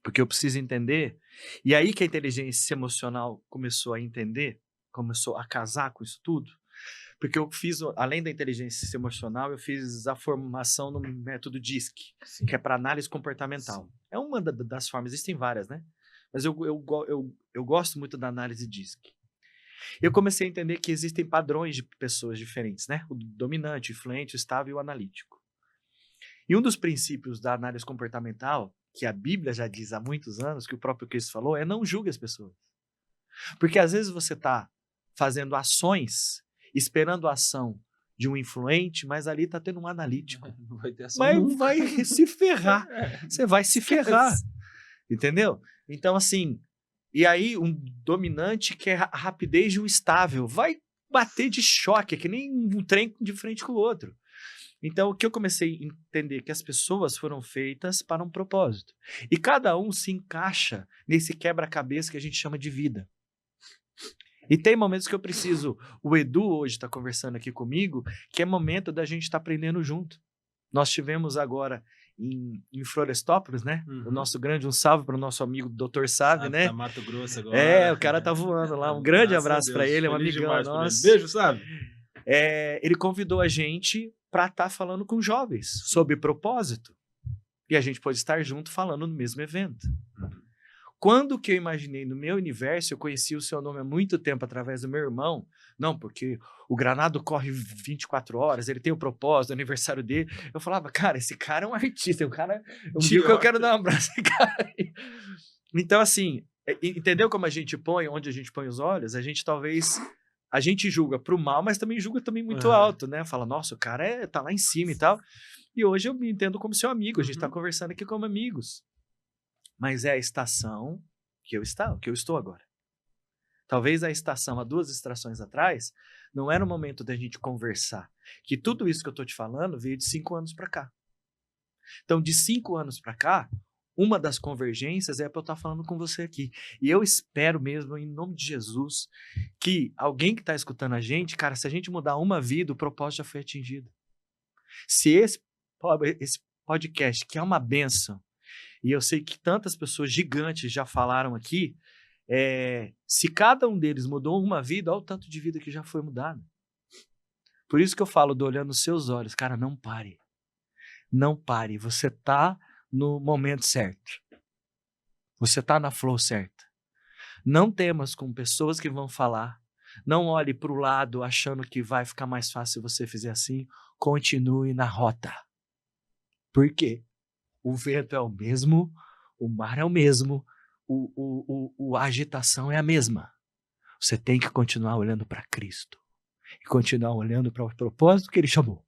Porque eu preciso entender. E aí que a inteligência emocional começou a entender, começou a casar com isso tudo. Porque eu fiz, além da inteligência emocional, eu fiz a formação no método DISC, Sim. que é para análise comportamental. Sim. É uma das formas, existem várias, né? Mas eu gosto muito da análise DISC. Eu comecei a entender que existem padrões de pessoas diferentes, né? O dominante, o influente, o estável e o analítico. E um dos princípios da análise comportamental, que a Bíblia já diz há muitos anos, que o próprio Cristo falou, é não julgue as pessoas. Porque às vezes você está fazendo ações, esperando a ação de um influente, mas ali está tendo um analítico. Não vai ter ação mas nunca. vai se ferrar. Você vai se ferrar. Entendeu? Então, assim... E aí, um dominante que é a rapidez de um estável vai bater de choque, é que nem um trem de frente com o outro. Então, o que eu comecei a entender? Que as pessoas foram feitas para um propósito. E cada um se encaixa nesse quebra-cabeça que a gente chama de vida. E tem momentos que eu preciso... O Edu hoje está conversando aqui comigo, que é momento da gente estar aprendendo junto. Nós tivemos agora... Em Florestópolis, né? O nosso grande, um salve para o nosso amigo Dr. Sávio, né? Tá Mato Grosso agora. O cara tá voando lá. Um grande abraço para ele, é um amigão nosso. Beijo, Sávio. Ele convidou a gente para estar falando com jovens sobre propósito. E a gente pode estar junto falando no mesmo evento. Quando que eu imaginei no meu universo, eu conheci o seu nome há muito tempo através do meu irmão, não, porque o Granado corre 24 horas, ele tem o propósito, o aniversário dele. Eu falava, cara, esse cara é um artista, um dia que eu quero dar um abraço a esse cara aí. Então, assim, entendeu como a gente põe, onde a gente põe os olhos? A gente julga pro mal, mas também julga também muito alto, né? Fala, nossa, o cara tá lá em cima e tal. E hoje eu me entendo como seu amigo, a gente tá conversando aqui como amigos. Mas é a estação que eu estou agora. Talvez a estação, há 2 estações atrás, não era o momento da gente conversar. Que tudo isso que eu estou te falando veio de 5 anos para cá. Então, de 5 anos para cá, uma das convergências é para eu estar falando com você aqui. E eu espero mesmo, em nome de Jesus, que alguém que está escutando a gente, cara, se a gente mudar uma vida, o propósito já foi atingido. Se esse podcast, que é uma bênção, e eu sei que tantas pessoas gigantes já falaram aqui, se cada um deles mudou uma vida, olha o tanto de vida que já foi mudada. Por isso que eu falo, olhando nos seus olhos, cara, não pare. Não pare, você está no momento certo. Você está na flow certa. Não temas com pessoas que vão falar. Não olhe para o lado achando que vai ficar mais fácil se você fizer assim. Continue na rota. Por quê? O vento é o mesmo, o mar é o mesmo, a agitação é a mesma. Você tem que continuar olhando para Cristo e continuar olhando para o propósito que ele chamou.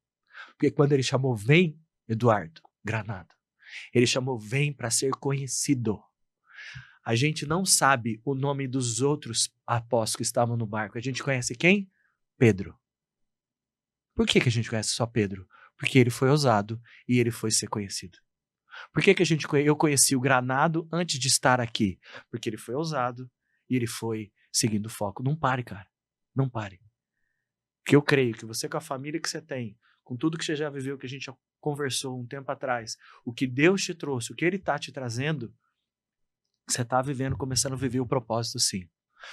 Porque quando ele chamou, vem, Eduardo Granado. Ele chamou, vem para ser conhecido. A gente não sabe o nome dos outros apóstolos que estavam no barco. A gente conhece quem? Pedro. Por que a gente conhece só Pedro? Porque ele foi ousado e ele foi ser conhecido. Por que eu conheci o Granado antes de estar aqui? Porque ele foi ousado e ele foi seguindo o foco. Não pare, cara. Não pare. Porque eu creio que você, com a família que você tem, com tudo que você já viveu, que a gente já conversou um tempo atrás, o que Deus te trouxe, o que Ele está te trazendo, você está vivendo, começando a viver o propósito, sim.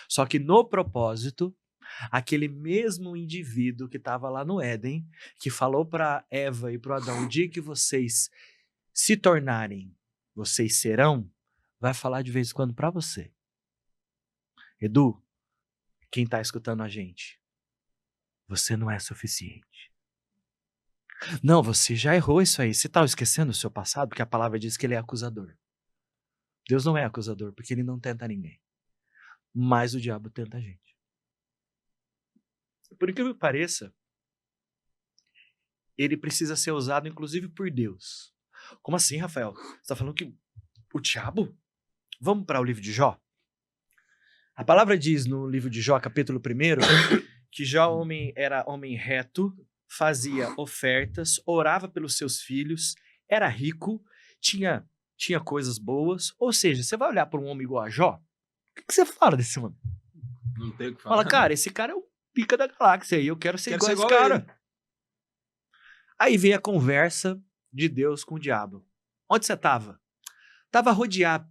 Só que no propósito, aquele mesmo indivíduo que estava lá no Éden, que falou para Eva e para Adão, o dia que vocês se tornarem, vocês serão, vai falar de vez em quando para você. Edu, quem está escutando a gente, você não é suficiente. Não, você já errou isso aí. Você está esquecendo o seu passado? Porque a palavra diz que ele é acusador. Deus não é acusador, porque ele não tenta ninguém. Mas o diabo tenta a gente. Por incrível que pareça, ele precisa ser usado, inclusive, por Deus. Como assim, Rafael? Você está falando que o diabo? Vamos para o livro de Jó? A palavra diz no livro de Jó, capítulo 1, que Jó era homem reto, fazia ofertas, orava pelos seus filhos, era rico, tinha coisas boas. Ou seja, você vai olhar para um homem igual a Jó, o que você fala desse homem? Não tem o que falar. Fala, cara, esse cara é o pica da galáxia e eu quero ser igual a esse cara. Aí vem a conversa de Deus com o diabo. Onde você estava? Estava rodeado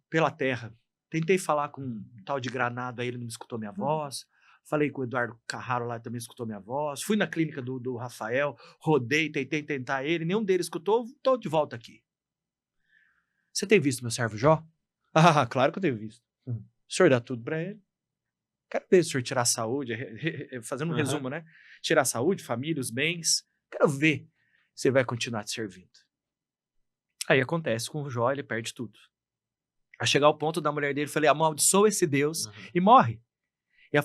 pela terra. Tentei falar com um tal de Granado, aí ele não escutou minha voz. Falei com o Eduardo Carraro lá, também escutou minha voz. Fui na clínica do Rafael, rodei, tentei tentar ele, nenhum deles escutou, estou de volta aqui. Você tem visto meu servo Jó? Ah, claro que eu tenho visto. O senhor dá tudo para ele. Quero ver o senhor tirar a saúde, fazendo um resumo, né? Tirar a saúde, família, os bens. Quero ver se ele vai continuar te servindo. Aí acontece com o Jó, ele perde tudo. A chegar ao ponto da mulher dele, falei, amaldiçoa esse Deus e morre.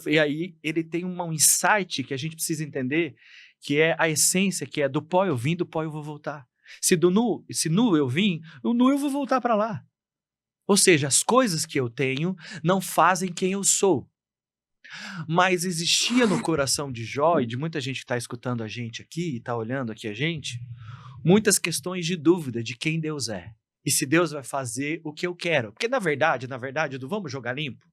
E aí ele tem um insight que a gente precisa entender, que é a essência, que é do pó eu vim, do pó eu vou voltar. Se nu eu vim, do nu eu vou voltar para lá. Ou seja, as coisas que eu tenho não fazem quem eu sou. Mas existia no coração de Jó e de muita gente que está escutando a gente aqui e está olhando aqui a gente, muitas questões de dúvida de quem Deus é. E se Deus vai fazer o que eu quero. Porque na verdade, Edu, vamos jogar limpo?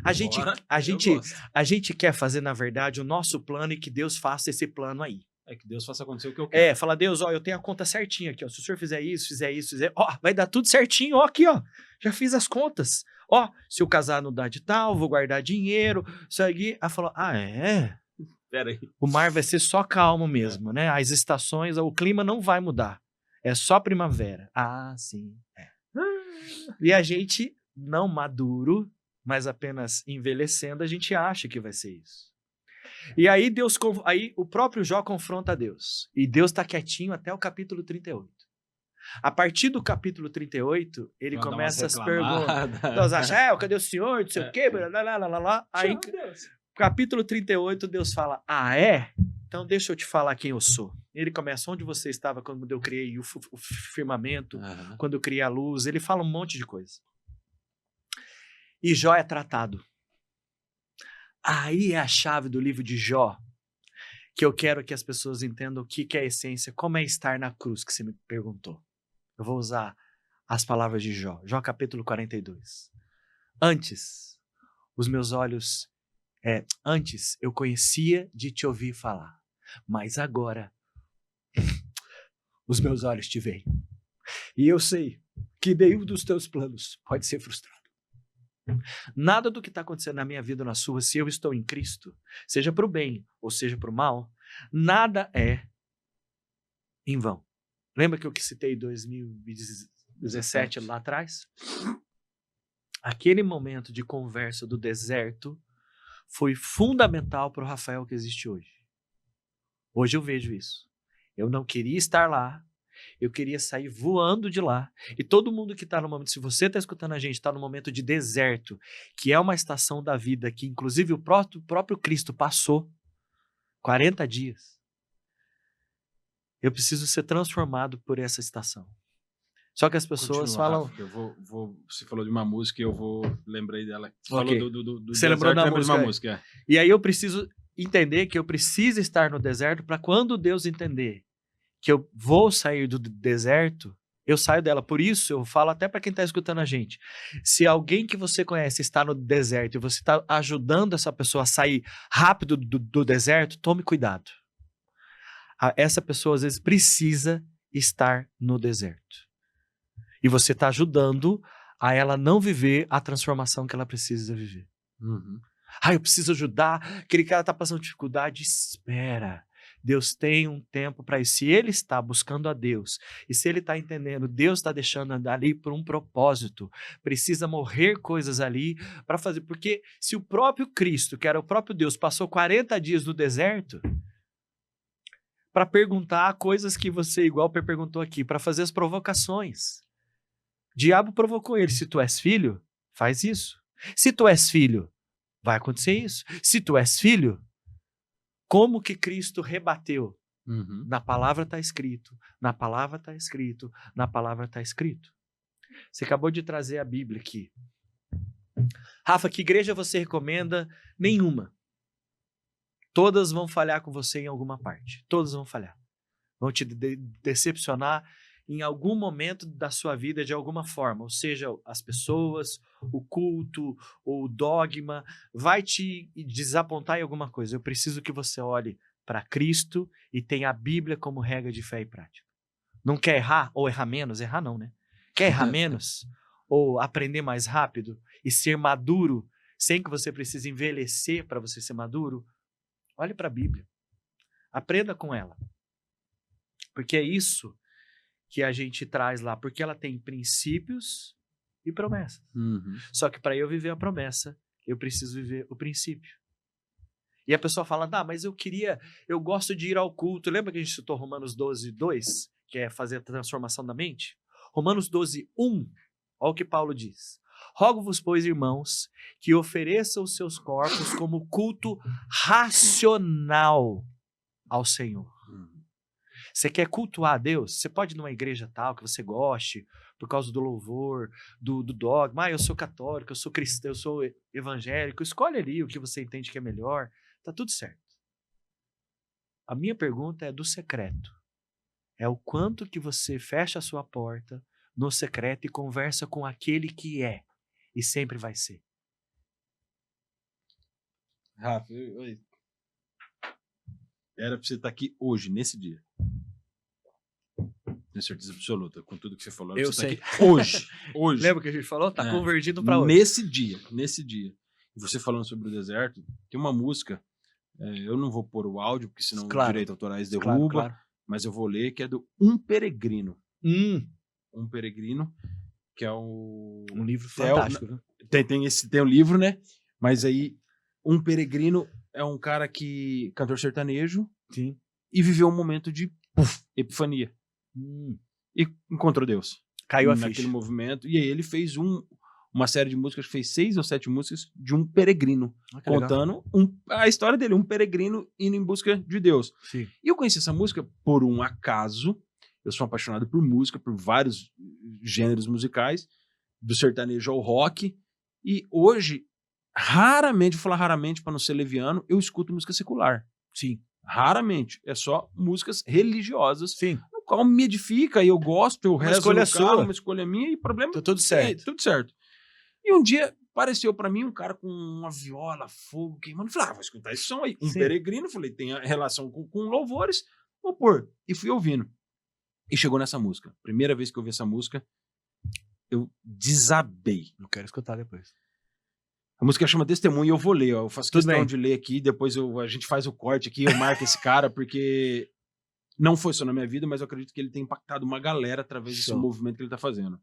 A gente quer fazer, na verdade, o nosso plano e que Deus faça esse plano aí. É que Deus faça acontecer o que eu quero. Fala, Deus, ó, eu tenho a conta certinha aqui, ó. Se o senhor fizer isso, ó, vai dar tudo certinho, ó, aqui, ó. Já fiz as contas. Ó, se eu casar no dá de tal, vou guardar dinheiro, isso aqui. Aí falou, Pera aí. O mar vai ser só calmo mesmo, né? As estações, o clima não vai mudar. É só primavera. Ah, sim. É. E a gente, não maduro, mas apenas envelhecendo, a gente acha que vai ser isso. E aí aí o próprio Jó confronta Deus. E Deus está quietinho até o capítulo 38. A partir do capítulo 38, ele começa a se perguntar. Deus acha, cadê o senhor? Não sei o quê. Aí, capítulo 38, Deus fala, é? Então deixa eu te falar quem eu sou. Ele começa, onde você estava quando eu criei o firmamento, quando eu criei a luz. Ele fala um monte de coisa. E Jó é tratado. Aí é a chave do livro de Jó, que eu quero que as pessoas entendam o que é a essência, como é estar na cruz, que você me perguntou. Eu vou usar as palavras de Jó. Jó capítulo 42. Antes, os meus olhos... antes eu conhecia de te ouvir falar, mas agora os meus olhos te veem. E eu sei que nenhum dos teus planos pode ser frustrado. Nada do que está acontecendo na minha vida ou na sua, se eu estou em Cristo, seja para o bem ou seja para o mal, nada é em vão. Lembra que eu citei 2017 lá atrás? Aquele momento de conversa do deserto foi fundamental para o Rafael que existe hoje. Hoje eu vejo isso. Eu não queria estar lá, eu queria sair voando de lá. E todo mundo que está no momento, se você está escutando a gente, está no momento de deserto, que é uma estação da vida que inclusive o próprio Cristo passou 40 dias. Eu preciso ser transformado por essa estação. Só que as pessoas falam... Rafa, você falou de uma música e eu lembrei dela. Você okay. falou do você lembrou da música. E aí eu preciso entender que eu preciso estar no deserto para quando Deus entender que eu vou sair do deserto, eu saio dela. Por isso eu falo até para quem está escutando a gente. Se alguém que você conhece está no deserto e você está ajudando essa pessoa a sair rápido do deserto, tome cuidado. Essa pessoa às vezes precisa estar no deserto. E você está ajudando a ela não viver a transformação que ela precisa viver. Eu preciso ajudar, aquele cara está passando dificuldade. Espera, Deus tem um tempo para isso. Se ele está buscando a Deus, e se ele está entendendo, Deus está deixando ali por um propósito, precisa morrer coisas ali para fazer, porque se o próprio Cristo, que era o próprio Deus, passou 40 dias no deserto, para perguntar coisas que você, igual o Pê perguntou aqui, para fazer as provocações. O diabo provocou ele. Se tu és filho, faz isso. Se tu és filho, vai acontecer isso. Se tu és filho, como que Cristo rebateu? Na palavra está escrito, na palavra está escrito, na palavra está escrito. Você acabou de trazer a Bíblia aqui. Rafa, que igreja você recomenda? Nenhuma. Todas vão falhar com você em alguma parte. Todas vão falhar. Vão te decepcionar em algum momento da sua vida de alguma forma. Ou seja, as pessoas, o culto, ou o dogma, vai te desapontar em alguma coisa. Eu preciso que você olhe para Cristo e tenha a Bíblia como regra de fé e prática. Não quer errar ou errar menos? Errar não, né? Quer errar menos? Ou aprender mais rápido e ser maduro sem que você precise envelhecer para você ser maduro? Olhe para a Bíblia. Aprenda com ela. Porque é isso que a gente traz lá. Porque ela tem princípios e promessas. Só que para eu viver a promessa, eu preciso viver o princípio. E a pessoa fala, mas eu gosto de ir ao culto. Lembra que a gente citou Romanos 12:2, que é fazer a transformação da mente? Romanos 12:1, olha o que Paulo diz. Rogo-vos, pois, irmãos, que ofereçam os seus corpos como culto racional ao Senhor. Você quer cultuar a Deus? Você pode ir numa igreja tal que você goste, por causa do louvor, do dogma. Eu sou católico, eu sou cristão, eu sou evangélico. Escolhe ali o que você entende que é melhor. Tá tudo certo. A minha pergunta é do secreto. É o quanto que você fecha a sua porta no secreto e conversa com aquele que é e sempre vai ser. Rafa, era pra você estar aqui hoje, nesse dia. Tenho certeza absoluta, com tudo que você falou. Eu sei. Tá aqui hoje. Lembra que a gente falou? Tá convergindo para hoje. Nesse dia. E você falando sobre o deserto, tem uma música, eu não vou pôr o áudio, porque senão o direito autorais derruba, mas eu vou ler, que é do Um Peregrino. Um Peregrino, que é um livro fantástico, viu? Tem um livro, né? Mas aí, Um Peregrino é um cara cantor sertanejo, sim, e viveu um momento de epifania. E encontrou Deus. Caiu a naquele ficha. movimento. E aí ele fez uma série de músicas, fez 6 ou 7 músicas de um peregrino, contando a história dele, um peregrino indo em busca de Deus. Sim. E eu conheci essa música por um acaso. Eu sou apaixonado por música, por vários gêneros musicais, do sertanejo ao rock. E hoje, raramente, vou falar raramente para não ser leviano, eu escuto música secular. Sim. Raramente. É só músicas religiosas. Sim. No qual me edifica e eu gosto, eu rezo escolha no carro, sua. uma escolha minha e problema... Tá tudo certo. Tudo certo. E um dia apareceu para mim um cara com uma viola, fogo, queimando. Falei, vou escutar esse som aí. Um peregrino, falei, tem a relação com louvores, vou pôr. E fui ouvindo. E chegou nessa música. Primeira vez que eu ouvi essa música, eu desabei. Eu quero escutar depois. A música chama Testemunho e eu vou ler. Ó. Eu faço questão bem. de ler aqui, depois a gente faz o corte aqui, eu marco esse cara, porque não foi só na minha vida, mas eu acredito que ele tem impactado uma galera através desse movimento que ele tá fazendo.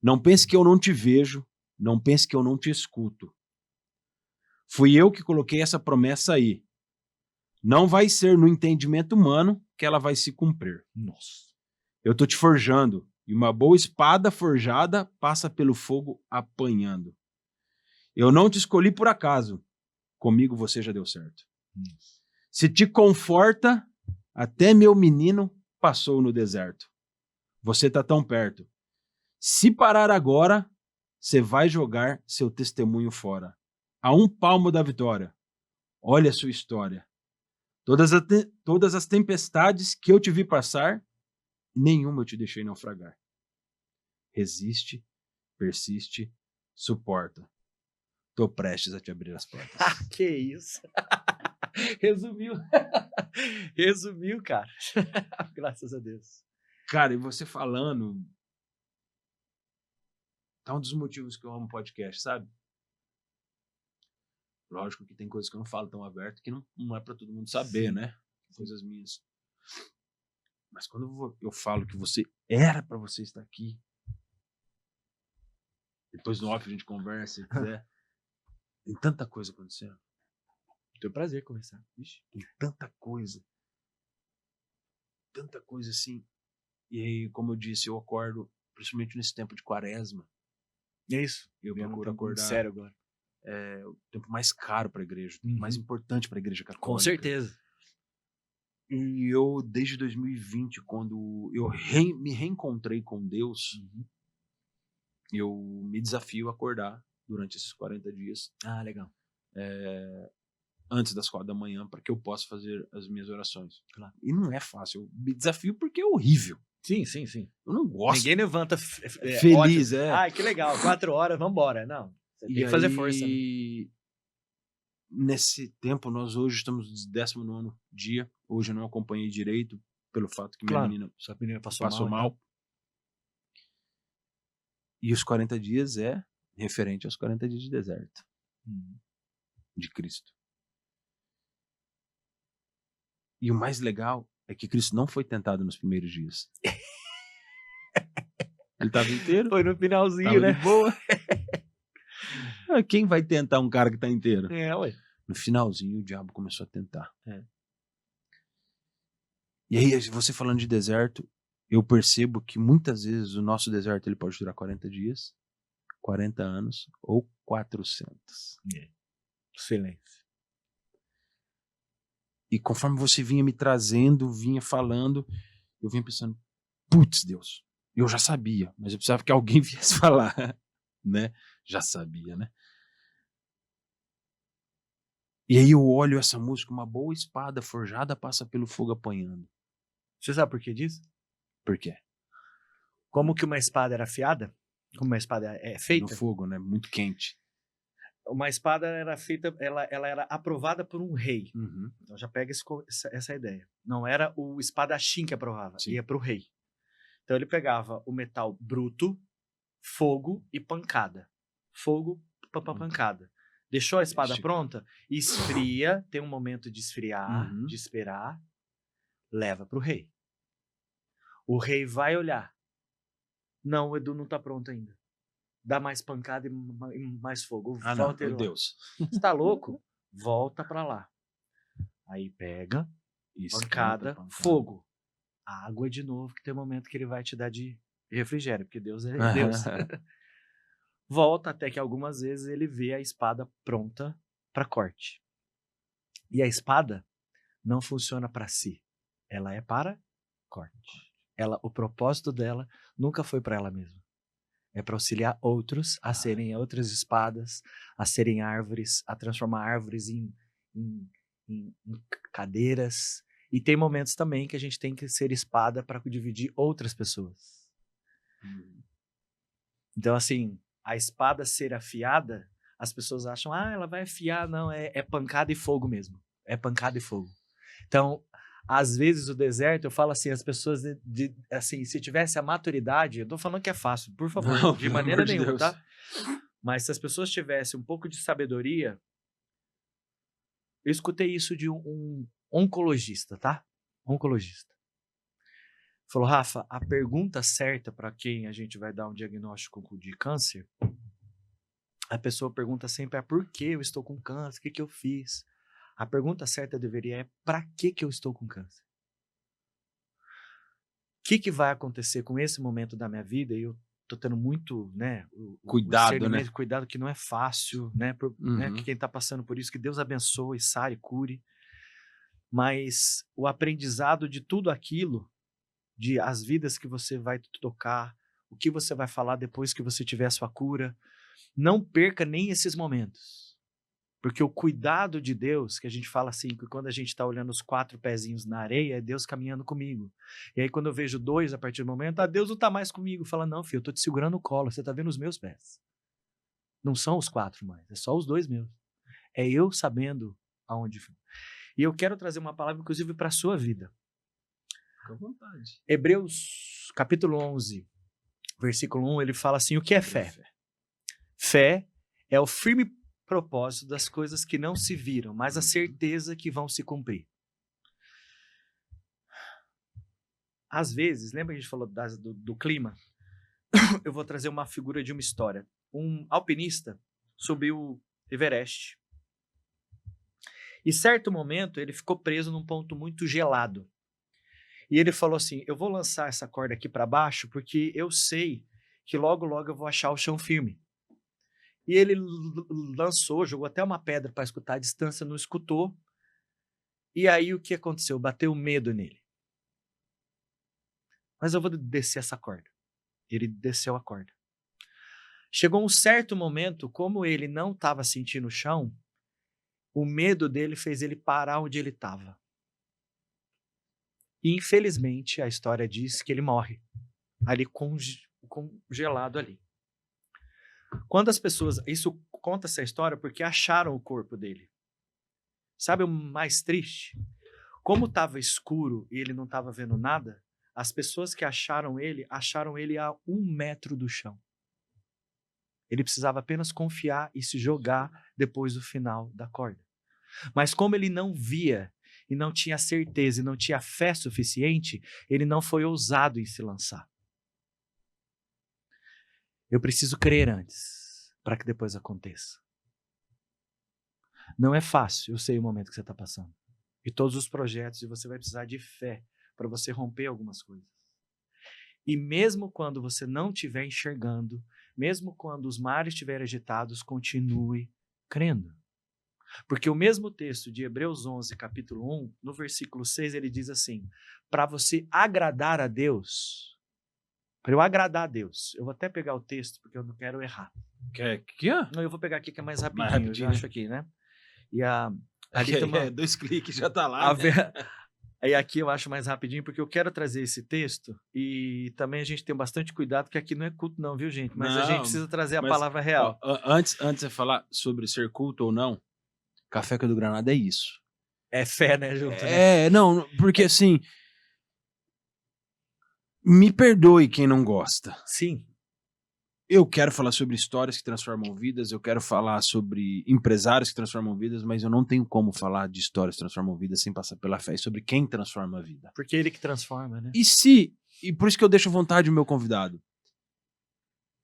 Não pense que eu não te vejo, não pense que eu não te escuto. Fui eu que coloquei essa promessa aí. Não vai ser no entendimento humano que ela vai se cumprir. Nossa. Eu tô te forjando, e uma boa espada forjada passa pelo fogo apanhando. Eu não te escolhi por acaso. Comigo você já deu certo. Se te conforta, até meu menino passou no deserto. Você tá tão perto. Se parar agora, você vai jogar seu testemunho fora. A um palmo da vitória. Olha a sua história. Todas as tempestades que eu te vi passar, nenhuma eu te deixei naufragar. Resiste, persiste, suporta. Tô prestes a te abrir as portas. Que isso? Resumiu. Resumiu, cara. Graças a Deus. Cara, e você falando... Tá um dos motivos que eu amo podcast, sabe? Lógico que tem coisas que eu não falo tão aberto que não é pra todo mundo saber, né? Coisas minhas. Mas quando eu falo que você era pra você estar aqui, depois no off a gente conversa, se quiser. Tem tanta coisa acontecendo. Tenho prazer conversar. Ixi, tem tanta coisa. Tanta coisa assim. E aí, como eu disse, eu acordo, principalmente nesse tempo de quaresma. É isso. Eu procuro acordar. Sério agora. É o tempo mais caro para a igreja, mais importante para a igreja católica. Com certeza. E eu, desde 2020, quando eu me reencontrei com Deus, eu me desafio a acordar durante esses 40 dias. Ah, legal. Antes das 4 da manhã, para que eu possa fazer as minhas orações. Claro. E não é fácil. Eu me desafio porque é horrível. Sim, sim, sim. Eu não gosto. Ninguém levanta feliz, ótimo. Ai, que legal. 4 horas, vambora. Não. Você tem que fazer força. Né? Nesse tempo, nós hoje estamos no 19º dia. Hoje eu não acompanhei direito, pelo fato que minha menina passou mal. Então. E os 40 dias é referente aos 40 dias de deserto. De Cristo. E o mais legal é que Cristo não foi tentado nos primeiros dias. Ele estava inteiro. Foi no finalzinho, tava né? De boa. Quem vai tentar um cara que tá inteiro? Ué. No finalzinho, o diabo começou a tentar. E aí, você falando de deserto, eu percebo que muitas vezes o nosso deserto ele pode durar 40 dias, 40 anos ou 400. Silêncio. E conforme você vinha me trazendo, vinha falando, eu vinha pensando, putz, Deus, eu já sabia, mas eu precisava que alguém viesse falar, né? Já sabia, né? E aí eu olho essa música, uma boa espada forjada passa pelo fogo apanhando. Você sabe por que disso? Por quê? Como que uma espada era afiada? Como uma espada é feita? No fogo, né? Muito quente. Uma espada era feita, ela era aprovada por um rei. Uhum. Então já pega essa ideia. Não era o espadachim que aprovava, ia para o rei. Então ele pegava o metal bruto, fogo e pancada. Fogo, pancada. Deixou a espada pronta, esfria, tem um momento de esfriar, de esperar, leva para o rei. O rei vai olhar. Não, o Edu não tá pronto ainda. Dá mais pancada e mais fogo. Ah, não, Volta ele meu lá. Deus. Você tá louco? Volta pra lá. Aí pega, pancada, fogo. Água de novo, que tem um momento que ele vai te dar de refrigério, porque Deus é Deus. Volta até que algumas vezes ele vê a espada pronta para corte. E a espada não funciona para si. Ela é para corte. O propósito dela nunca foi para ela mesma. É para auxiliar outros a serem outras espadas, a serem árvores, a transformar árvores em cadeiras. E tem momentos também que a gente tem que ser espada para dividir outras pessoas. Então, assim, a espada ser afiada, as pessoas acham, ela vai afiar. Não, é pancada e fogo mesmo. É pancada e fogo. Então, às vezes o deserto, eu falo assim, as pessoas, assim, se tivesse a maturidade, eu tô falando que é fácil, por favor, Não, de maneira nenhuma, tá? Mas se as pessoas tivessem um pouco de sabedoria, eu escutei isso de um oncologista, tá? Oncologista. Falou, Rafa, a pergunta certa para quem a gente vai dar um diagnóstico de câncer, a pessoa pergunta sempre por que eu estou com câncer, o que eu fiz? A pergunta certa deveria para que eu estou com câncer? O que vai acontecer com esse momento da minha vida? E eu tô tendo muito, né, cuidado, né? Cuidado que não é fácil, né, né, que quem tá passando por isso, que Deus abençoe, sare, cure. Mas o aprendizado de tudo aquilo, de as vidas que você vai tocar, o que você vai falar depois que você tiver a sua cura, não perca nem esses momentos. Porque o cuidado de Deus, que a gente fala assim, que quando a gente está olhando os 4 pezinhos na areia, é Deus caminhando comigo. E aí quando eu vejo 2, a partir do momento, Deus não está mais comigo. Fala, não, filho, eu estou te segurando no colo, você está vendo os meus pés. Não são os 4 mais, é só os 2 meus. É eu sabendo aonde fui. E eu quero trazer uma palavra, inclusive, para a sua vida. Fica à vontade. Hebreus, capítulo 11, versículo 1, ele fala assim, o que é fé? Fé é o firme propósito das coisas que não se viram, mas a certeza que vão se cumprir. Às vezes, lembra que a gente falou do clima? Eu vou trazer uma figura de uma história. Um alpinista subiu o Everest. E certo momento, ele ficou preso num ponto muito gelado. E ele falou assim, eu vou lançar essa corda aqui para baixo, porque eu sei que logo, logo eu vou achar o chão firme. E ele lançou, jogou até uma pedra para escutar a distância, não escutou. E aí o que aconteceu? Bateu medo nele. Mas eu vou descer essa corda. Ele desceu a corda. Chegou um certo momento, como ele não estava sentindo o chão, o medo dele fez ele parar onde ele estava. E infelizmente a história diz que ele morre. Ali congelado ali. Quando as pessoas... Isso conta essa história porque acharam o corpo dele. Sabe o mais triste? Como estava escuro e ele não estava vendo nada, as pessoas que acharam ele a 1 metro do chão. Ele precisava apenas confiar e se jogar depois do final da corda. Mas como ele não via e não tinha certeza e não tinha fé suficiente, ele não foi ousado em se lançar. Eu preciso crer antes, para que depois aconteça. Não é fácil, eu sei o momento que você está passando. E todos os projetos, e você vai precisar de fé para você romper algumas coisas. E mesmo quando você não estiver enxergando, mesmo quando os mares estiverem agitados, continue crendo. Porque o mesmo texto de Hebreus 11, capítulo 1, no versículo 6, ele diz assim, para você agradar a Deus... Para eu agradar a Deus. Eu vou até pegar o texto, porque eu não quero errar. Quer? Não, eu vou pegar aqui que é mais rapidinho. Eu já acho aqui, né? E ali tem uma... 2 cliques já tá lá. Né? Aí aqui eu acho mais rapidinho, porque eu quero trazer esse texto e também a gente tem bastante cuidado, porque aqui não é culto não, viu, gente? Mas a gente precisa trazer a palavra real. Ó, antes de você falar sobre ser culto ou não, Café do Granada é isso. É fé, né, junto? Né? Não, porque assim... Me perdoe quem não gosta. Sim. eu quero falar sobre histórias que transformam vidas, eu quero falar sobre empresários que transformam vidas, mas eu não tenho como falar de histórias que transformam vidas sem passar pela fé e sobre quem transforma a vida. Porque é ele que transforma, né? E por isso que eu deixo à vontade o meu convidado.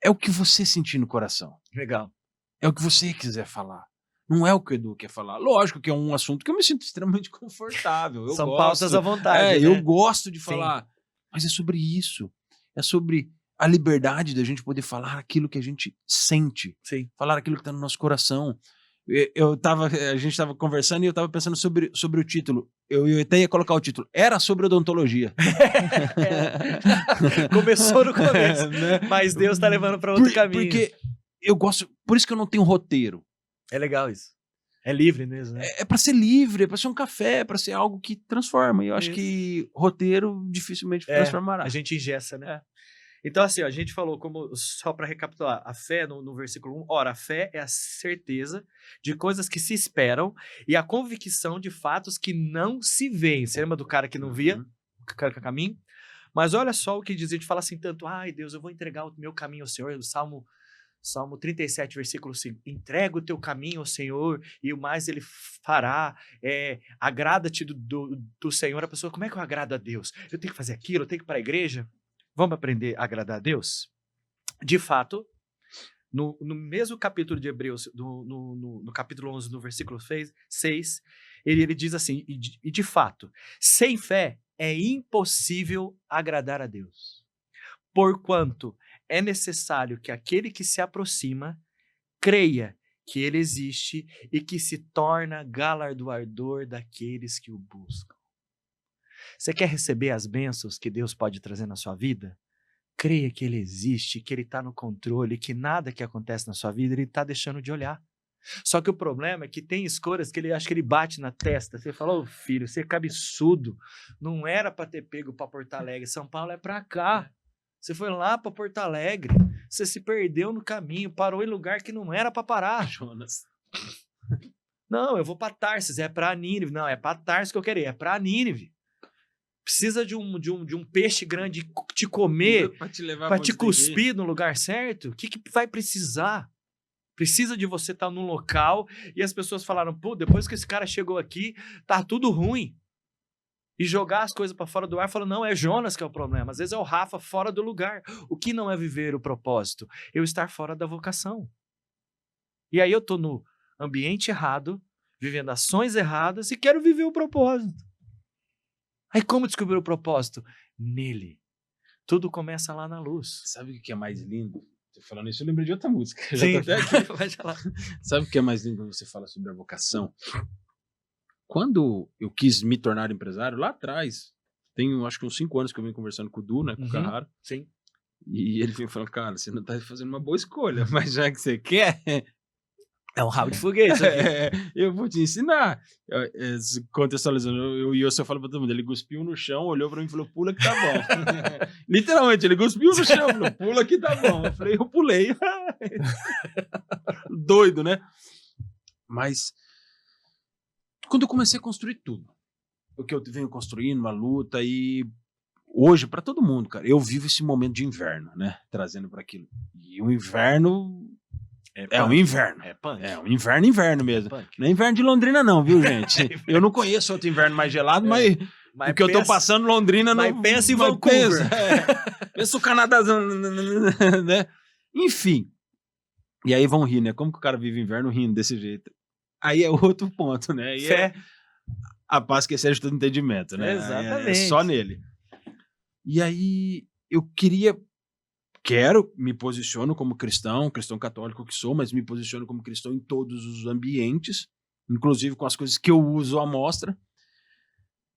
É o que você sentir no coração. Legal. É o que você quiser falar. Não é o que o Edu quer falar. Lógico que é um assunto que eu me sinto extremamente confortável. São pautas à vontade, né? Eu gosto de falar. Mas é sobre isso. É sobre a liberdade da gente poder falar aquilo que a gente sente. Sim. Falar aquilo que está no nosso coração. A gente estava conversando e eu estava pensando sobre o título. Eu até ia colocar o título. Era sobre odontologia. Começou no começo. Né? Mas Deus está levando para outro caminho. Porque eu gosto... Por isso que eu não tenho roteiro. É legal isso. É livre mesmo, né? É para ser livre, é para ser um café, é para ser algo que transforma. E eu acho que roteiro dificilmente transformará. A gente engessa, né? Então, assim, ó, a gente falou, só para recapitular, a fé no versículo 1, ora, a fé é a certeza de coisas que se esperam e a convicção de fatos que não se veem. Você lembra do cara que não via o caminho? Mas olha só o que diz, a gente fala assim tanto, ai Deus, eu vou entregar o meu caminho ao Senhor, Salmo 37, versículo 5, entrega o teu caminho ao Senhor e o mais ele fará, agrada-te do Senhor. A pessoa, como é que eu agrado a Deus? Eu tenho que fazer aquilo, eu tenho que ir para a igreja? Vamos aprender a agradar a Deus? De fato, no mesmo capítulo de Hebreus, no capítulo 11, no versículo 6, ele diz assim, e de fato, sem fé é impossível agradar a Deus, porquanto é necessário que aquele que se aproxima creia que ele existe e que se torna galardoador daqueles que o buscam. Você quer receber as bênçãos que Deus pode trazer na sua vida? Creia que ele existe, que ele está no controle, que nada que acontece na sua vida ele está deixando de olhar. Só que o problema é que tem escolhas que ele acha que ele bate na testa. Você fala, ô filho, você é cabeçudo. Não era para ter pego para Porto Alegre. São Paulo é para cá. Você foi lá para Porto Alegre. Você se perdeu no caminho, parou em lugar que não era para parar. Jonas. Não, eu vou para Tarsis, é para Nínive. Não, é para Tarsis que eu quero ir, é para Nínive. Precisa de um peixe grande te comer, para te cuspir no lugar certo? O que vai precisar? Precisa de você estar num local e as pessoas falaram, pô, depois que esse cara chegou aqui, tá tudo ruim. E jogar as coisas para fora do ar, falando, não, é Jonas que é o problema. Às vezes é o Rafa fora do lugar. O que não é viver o propósito? Eu estar fora da vocação. E aí eu tô no ambiente errado, vivendo ações erradas e quero viver o propósito. Aí como descobrir o propósito? Nele. Tudo começa lá na luz. Sabe o que é mais lindo? Tô falando isso, eu lembrei de outra música. Sim. Vai falar. Sabe o que é mais lindo quando você fala sobre a vocação? Quando eu quis me tornar empresário, lá atrás, tem acho que uns 5 anos que eu venho conversando com o Du, né, com o Carraro. Sim. E ele vem falando, cara, você não tá fazendo uma boa escolha, mas já que você quer... É um rabo de foguete. Eu vou te ensinar. Contextualizando, eu falo pra todo mundo, ele cuspiu no chão, olhou pra mim e falou, pula que tá bom. Literalmente, ele cuspiu no chão, falou, pula que tá bom. Eu falei, eu pulei. Doido, né? Mas, quando eu comecei a construir tudo, o que eu venho construindo, uma luta, e hoje, pra todo mundo, cara, eu vivo esse momento de inverno, né? Trazendo pra aquilo. E o inverno... É um inverno. É punk. É um inverno mesmo. Não é inverno de Londrina não, viu, gente? Eu não conheço outro inverno mais gelado, mas o que eu tô passando Londrina não... Mas pensa em Vancouver. Pensa o Canadá, né? Enfim. E aí vão rir, né? Como que o cara vive inverno rindo desse jeito? Aí é outro ponto, né? E fé. A paz que excede todo entendimento, né? Exatamente. É só nele. E aí eu me posiciono como cristão católico que sou, mas me posiciono como cristão em todos os ambientes, inclusive com as coisas que eu uso à mostra.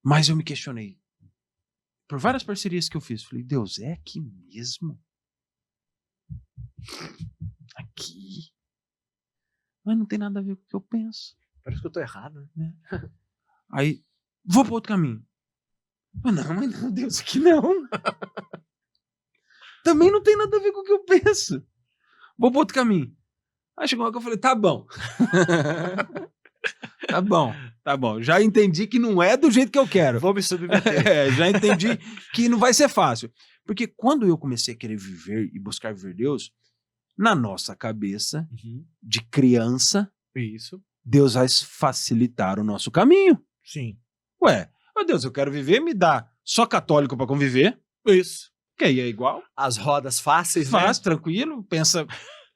Mas eu me questionei. Por várias parcerias que eu fiz, falei, Deus, é aqui mesmo? Aqui? Mas não tem nada a ver com o que eu penso. Parece que eu tô errado, né? Aí, vou para outro caminho. Mas não, Deus, aqui não. Também não tem nada a ver com o que eu penso. Vou para outro caminho. Aí chegou uma hora que eu falei, tá bom. Tá bom. Já entendi que não é do jeito que eu quero. Vou me submeter. Já entendi que não vai ser fácil. Porque quando eu comecei a querer viver e buscar viver Deus, Na nossa cabeça, de criança, Isso. Deus vai facilitar o nosso caminho. Sim. Ué, ó Deus, eu quero viver, me dá só católico pra conviver, Isso. que aí é igual. As rodas fáceis, Faz, né? tranquilo, pensa...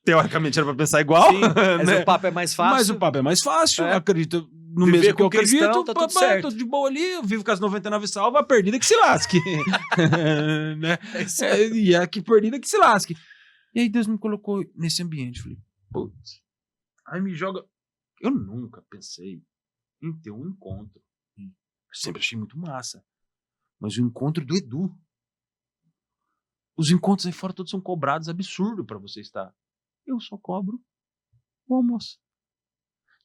Teoricamente era pra pensar igual. Sim, mas né? o papo é mais fácil. Mas o papo é mais fácil, É. acredito no Viver mesmo que com eu acredito, cristão, tá tudo certo. tô de boa ali, eu vivo com as 99 salvas, a perdida que se lasque. né? E a que perdida que se lasque. E aí Deus me colocou nesse ambiente, falei, putz, aí me joga... Eu nunca pensei em ter um encontro. Eu sempre achei muito massa. Mas o encontro do Edu. Os encontros aí fora todos são cobrados, absurdo pra você estar. Eu só cobro o almoço.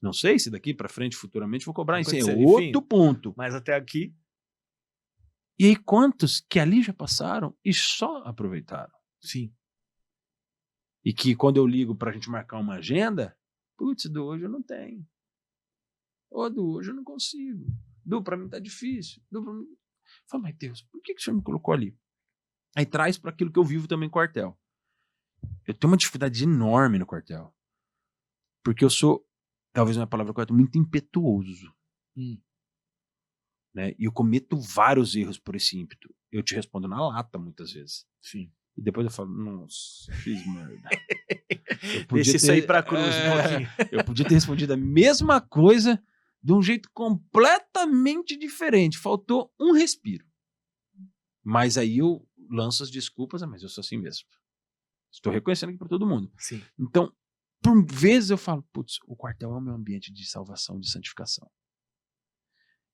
Não sei se daqui pra frente, futuramente, vou cobrar isso. É outro ponto. Mas até aqui... E aí quantos que ali já passaram e só aproveitaram? Sim. E que quando eu ligo pra gente marcar uma agenda, putz, do hoje eu não tenho. Ou do hoje eu não consigo. Do pra mim tá difícil. Do pra mim... Fala, mas Deus, por que o senhor me colocou ali? Aí traz para aquilo que eu vivo também no quartel. Eu tenho uma dificuldade enorme no quartel. Porque eu sou, talvez não é a palavra correta, muito impetuoso. Né? E eu cometo vários erros por esse ímpeto. Eu te respondo na lata muitas vezes. Sim. E depois eu falo, nossa, fiz merda. Deixa isso aí pra cruz um pouquinho. Eu podia ter respondido a mesma coisa de um jeito completamente diferente. Faltou um respiro. Mas aí eu lanço as desculpas, mas eu sou assim mesmo. Estou reconhecendo aqui para todo mundo. Sim. Então, por vezes eu falo, putz, o quartel é o meu ambiente de salvação, de santificação.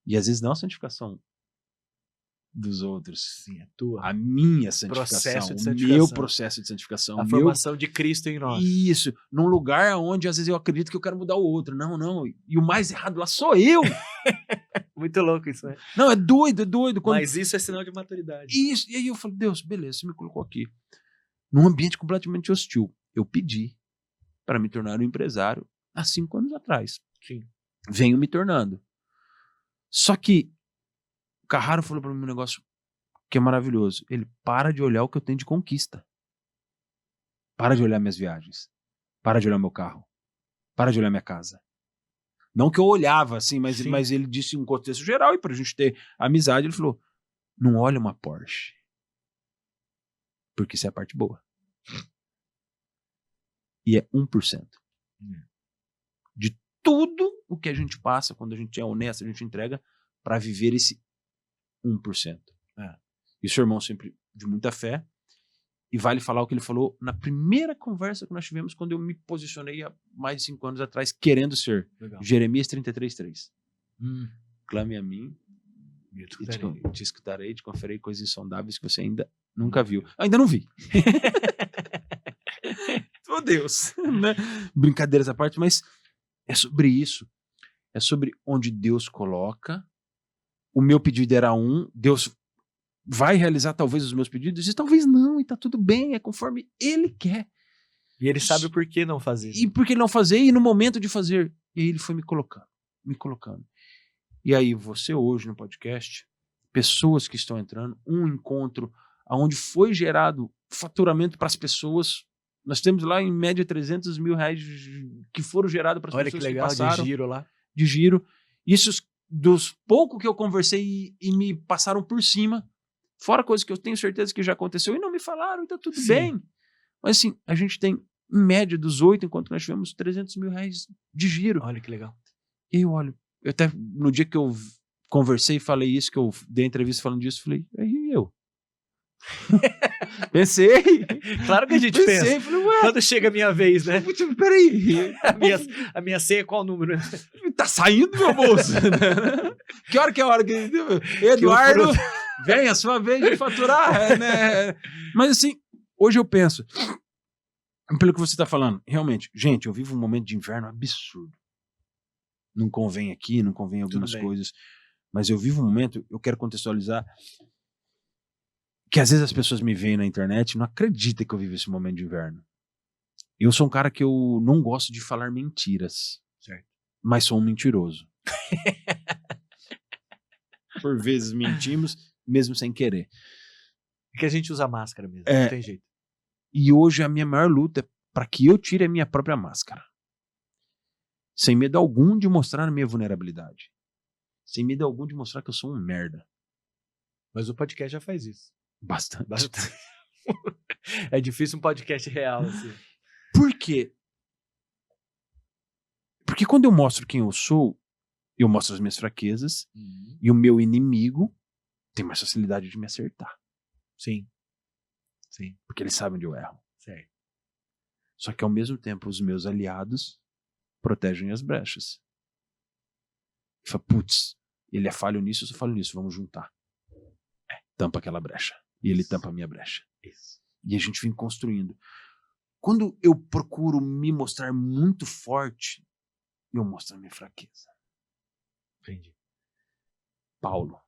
E às vezes não a santificação dos outros. Sim, a tua. A minha santificação. Processo de o santificação. meu processo de santificação. A formação de Cristo em nós. Isso. Num lugar onde às vezes eu acredito que eu quero mudar o outro. Não, não. E o mais errado lá sou eu. Muito louco isso, né? Não, é doido, é doido. Mas isso é sinal de maturidade. Isso. E aí eu falo, Deus, beleza, você me colocou aqui. Num ambiente completamente hostil. Eu pedi para me tornar um empresário há 5 anos atrás. Sim. Venho me tornando. Só que o Carraro falou para mim um negócio que é maravilhoso. Ele para de olhar o que eu tenho de conquista. Para de olhar minhas viagens. Para de olhar meu carro. Para de olhar minha casa. Não que eu olhava assim, mas ele disse em um contexto geral, e pra gente ter amizade, ele falou, não olha uma Porsche. Porque isso é a parte boa. E é 1%. De tudo o que a gente passa, quando a gente é honesto, a gente entrega para viver esse 1%. E o seu irmão sempre de muita fé. E vale falar o que ele falou na primeira conversa que nós tivemos quando eu me posicionei há mais de 5 anos atrás, querendo ser. Legal. Jeremias 33:3. Clame a mim e te escutarei, te conferei coisas insondáveis que você ainda nunca viu. Ainda não vi. Oh Deus. Né? Brincadeiras à parte, mas é sobre isso. É sobre onde Deus coloca. O meu pedido era Deus vai realizar talvez os meus pedidos e talvez não, e tá tudo bem, é conforme Ele quer. E Ele sabe por que não fazer. E por que não fazer, e no momento de fazer. E aí Ele foi me colocando. E aí você hoje no podcast, pessoas que estão entrando, um encontro onde foi gerado faturamento para as pessoas. Nós temos lá em média 300 mil reais que foram gerados para as pessoas que legal, passaram. De giro lá. De giro. Isso dos pouco que eu conversei e me passaram por cima. Fora coisas que eu tenho certeza que já aconteceu e não me falaram, então tudo bem. Mas assim, a gente tem, em média, dos 8, enquanto nós tivemos 300 mil reais de giro. Olha que legal. E eu olho, eu até no dia que eu conversei e falei isso, que eu dei entrevista falando disso, falei, aí eu. Pensei. Claro que a gente pensa. Falei, ué, quando chega a minha vez, né? Peraí. A minha senha é qual número? Tá saindo do meu bolso. Que hora que é a hora que... Eduardo, vem a sua vez de faturar. Né? Mas assim, hoje eu penso, pelo que você tá falando, realmente, gente, eu vivo um momento de inverno absurdo. Não convém aqui, não convém algumas coisas, mas eu vivo um momento, eu quero contextualizar, que às vezes as pessoas me veem na internet e não acreditam que eu vivo esse momento de inverno. Eu sou um cara que eu não gosto de falar mentiras, certo? Mas sou um mentiroso. Por vezes mentimos, mesmo sem querer. É que a gente usa máscara mesmo, não tem jeito. E hoje a minha maior luta é para que eu tire a minha própria máscara. Sem medo algum de mostrar a minha vulnerabilidade. Sem medo algum de mostrar que eu sou um merda. Mas o podcast já faz isso. Bastante. É difícil um podcast real, assim. Por quê? Porque quando eu mostro quem eu sou, eu mostro as minhas fraquezas e o meu inimigo tem mais facilidade de me acertar. Sim. Sim. Porque eles sabem onde eu erro. Certo. Só que ao mesmo tempo os meus aliados protegem as brechas. E fala, putz, ele é falho nisso, eu sou falho nisso, vamos juntar. Tampa aquela brecha. E ele tampa a minha brecha. Isso. E a gente vem construindo. Quando eu procuro me mostrar muito forte, eu mostro a minha fraqueza. Entendi. Paulo,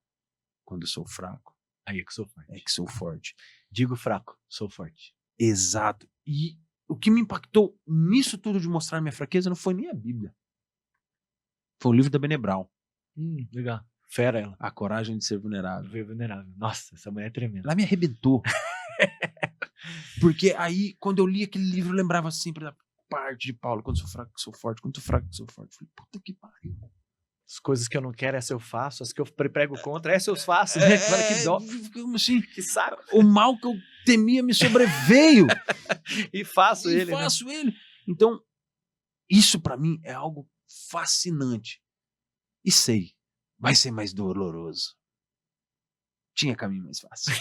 quando eu sou fraco, Aí é que sou forte. é que sou forte. Digo fraco, sou forte. Exato. E o que me impactou nisso tudo de mostrar minha fraqueza não foi nem a Bíblia. Foi o livro da Brené Brown. Legal. Fera ela. A Coragem de Ser Vulnerável. Veio vulnerável. Nossa, essa mulher é tremenda. Ela me arrebentou. Porque aí, quando eu li aquele livro, eu lembrava sempre da parte de Paulo. Quando sou fraco, sou forte. Quando sou fraco, sou forte. Eu falei, puta que pariu. As coisas que eu não quero, essa eu faço. As que eu prego contra, essa eu faço. Né? Que dó. Assim, Que saco. o mal que eu temia me sobreveio. E faço ele. Faço ele. Então, isso pra mim é algo fascinante. E sei, vai ser mais doloroso. Tinha caminho mais fácil.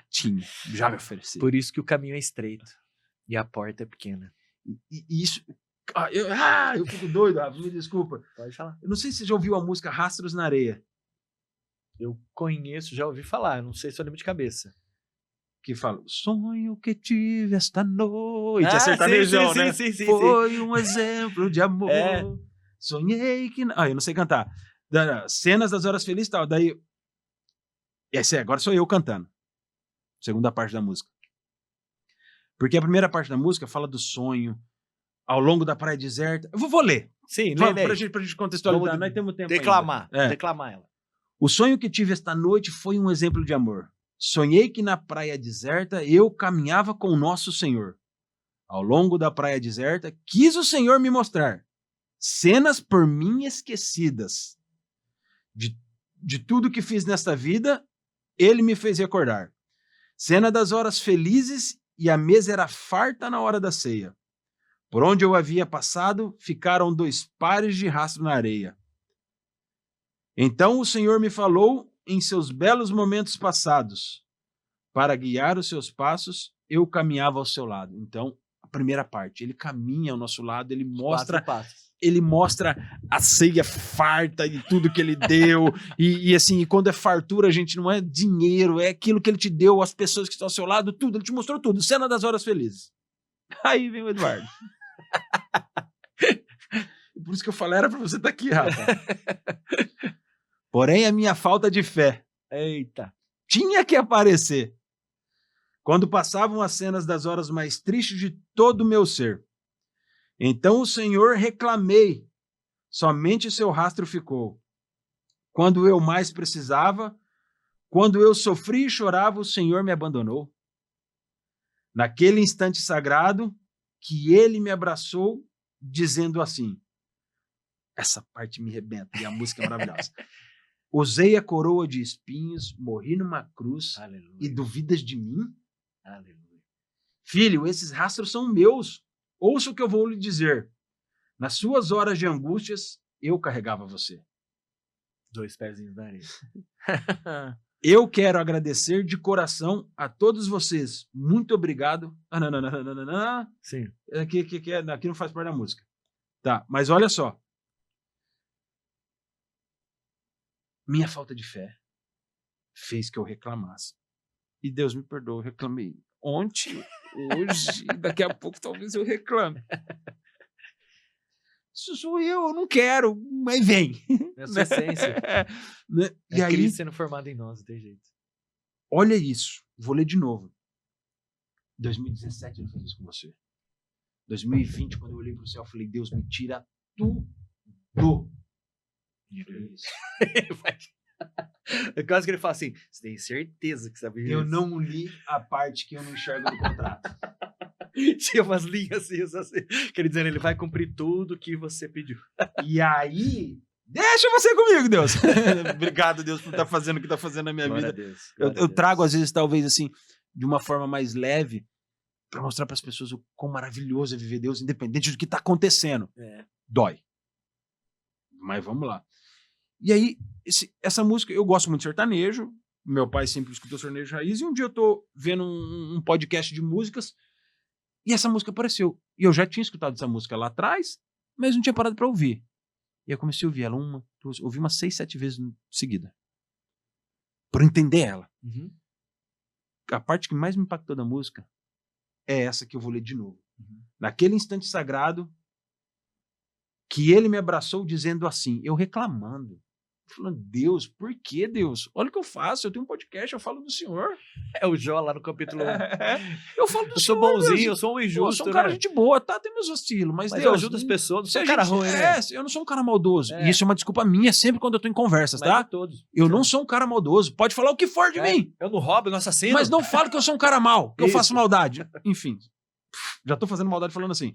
Tinha, já me ofereci. Por isso que o caminho é estreito e a porta é pequena. E isso... eu fico doido, Rafa, me desculpa. Pode falar. Eu não sei se você já ouviu a música Rastros na Areia. Eu conheço, já ouvi falar, não sei se eu lembro de cabeça. Que fala, sonho que tive esta noite. Ah, Sertanejão, sim, né? sim. Foi um exemplo de amor. É. Sonhei que... eu não sei cantar. Cenas das horas felizes e tal. Daí... agora sou eu cantando. Segunda parte da música. Porque a primeira parte da música fala do sonho ao longo da praia deserta. Eu vou ler. Sim, pra gente contextualizar. Nós temos tempo declamar. ainda. Declamar ela. O sonho que tive esta noite foi um exemplo de amor. Sonhei que na praia deserta eu caminhava com o nosso Senhor. Ao longo da praia deserta, quis o Senhor me mostrar cenas por mim esquecidas. De tudo que fiz nesta vida, Ele me fez recordar. Cena das horas felizes e a mesa era farta na hora da ceia. Por onde eu havia passado, ficaram 2 pares de rastro na areia. Então o Senhor me falou em seus belos momentos passados. Para guiar os seus passos, eu caminhava ao seu lado. Então, a primeira parte, ele caminha ao nosso lado, ele mostra a ceia farta de tudo que ele deu. e quando é fartura, gente, não é dinheiro, é aquilo que ele te deu, as pessoas que estão ao seu lado, tudo. Ele te mostrou tudo. Cena das horas felizes. Aí vem o Eduardo. Por isso que eu falei, era pra você estar aqui, Rafa. Porém, a minha falta de fé. Eita. Tinha que aparecer. Quando passavam as cenas das horas mais tristes de todo o meu ser. Então o Senhor reclamei. Somente seu rastro ficou. Quando eu mais precisava, quando eu sofri e chorava, o Senhor me abandonou. Naquele instante sagrado, que ele me abraçou, dizendo assim, essa parte me arrebenta, e a música é maravilhosa. Usei a coroa de espinhos, morri numa cruz, Aleluia. E duvidas de mim? Aleluia. Filho, esses rastros são meus. Ouça o que eu vou lhe dizer. Nas suas horas de angústias, eu carregava você. 2 pezinhos na areia. Eu quero agradecer de coração a todos vocês. Muito obrigado. Sim. Aqui não faz parte da música. Tá, mas olha só. Minha falta de fé fez que eu reclamasse. E Deus me perdoe, eu reclamei ontem, hoje, daqui a pouco talvez eu reclame. Isso sou eu não quero, mas vem. É a sua essência. E aí, Cristo sendo formado em nós, não tem jeito. Olha isso, vou ler de novo. 2017 eu fiz isso com você. 2020, quando eu olhei para o céu, eu falei, Deus, me tira tudo. Isso. É quase que ele fala assim, você tem certeza que sabe isso? Eu não li a parte que eu não enxergo do contrato. Tinha umas linhas assim, quer dizer, ele vai cumprir tudo que você pediu. E aí, deixa você comigo, Deus. Obrigado, Deus, por estar fazendo o que está fazendo na minha Glória vida. a Deus. Eu trago, às vezes, talvez assim, de uma forma mais leve, para mostrar para as pessoas o quão maravilhoso é viver Deus, independente do que está acontecendo. Dói. Mas vamos lá. E aí, essa música, eu gosto muito de sertanejo. Meu pai sempre escutou sertanejo raiz. E um dia eu tô vendo um podcast de músicas e essa música apareceu. E eu já tinha escutado essa música lá atrás, mas não tinha parado para ouvir. E eu comecei a ouvir ela ouvi umas 6, 7 vezes em seguida. Por entender ela. Uhum. A parte que mais me impactou da música é essa que eu vou ler de novo. Naquele instante sagrado que ele me abraçou dizendo assim, eu reclamando. Falando, Deus, por que, Deus? Olha o que eu faço, eu tenho um podcast, eu falo do Senhor. É o Jó lá no capítulo 1. Eu falo do Eu Senhor, sou bonzinho, Deus. eu sou um injusto, Eu sou um cara né? gente boa, tá? Tem meus estilos, mas Mas Deus... eu ajudo as pessoas, não se sou a um cara gente- ruim, né? eu não sou um cara maldoso. É. E isso é uma desculpa minha sempre quando eu tô em conversas, Mas tá? de todos. Eu não sou um cara maldoso. Pode falar o que for de mim. Eu não roubo, eu não assassino. Mas não falo que eu sou um cara mau, que eu Isso. faço maldade. Enfim, já tô fazendo maldade falando assim.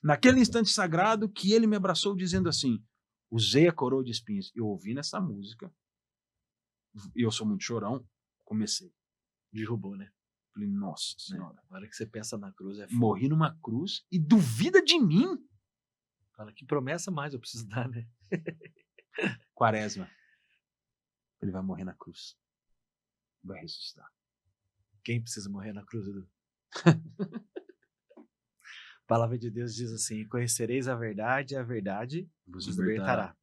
Naquele instante sagrado que ele me abraçou dizendo assim, usei a coroa de espinhos. Eu ouvi nessa música, e eu sou muito chorão, comecei. Derrubou, né? Falei, nossa senhora. Na hora que você pensa na cruz, é fogo. Morri numa cruz e duvida de mim? Fala, que promessa mais eu preciso dar, né? Quaresma. Ele vai morrer na cruz. Vai ressuscitar. Quem precisa morrer na cruz, Edu? A palavra de Deus diz assim, conhecereis a verdade vos libertará.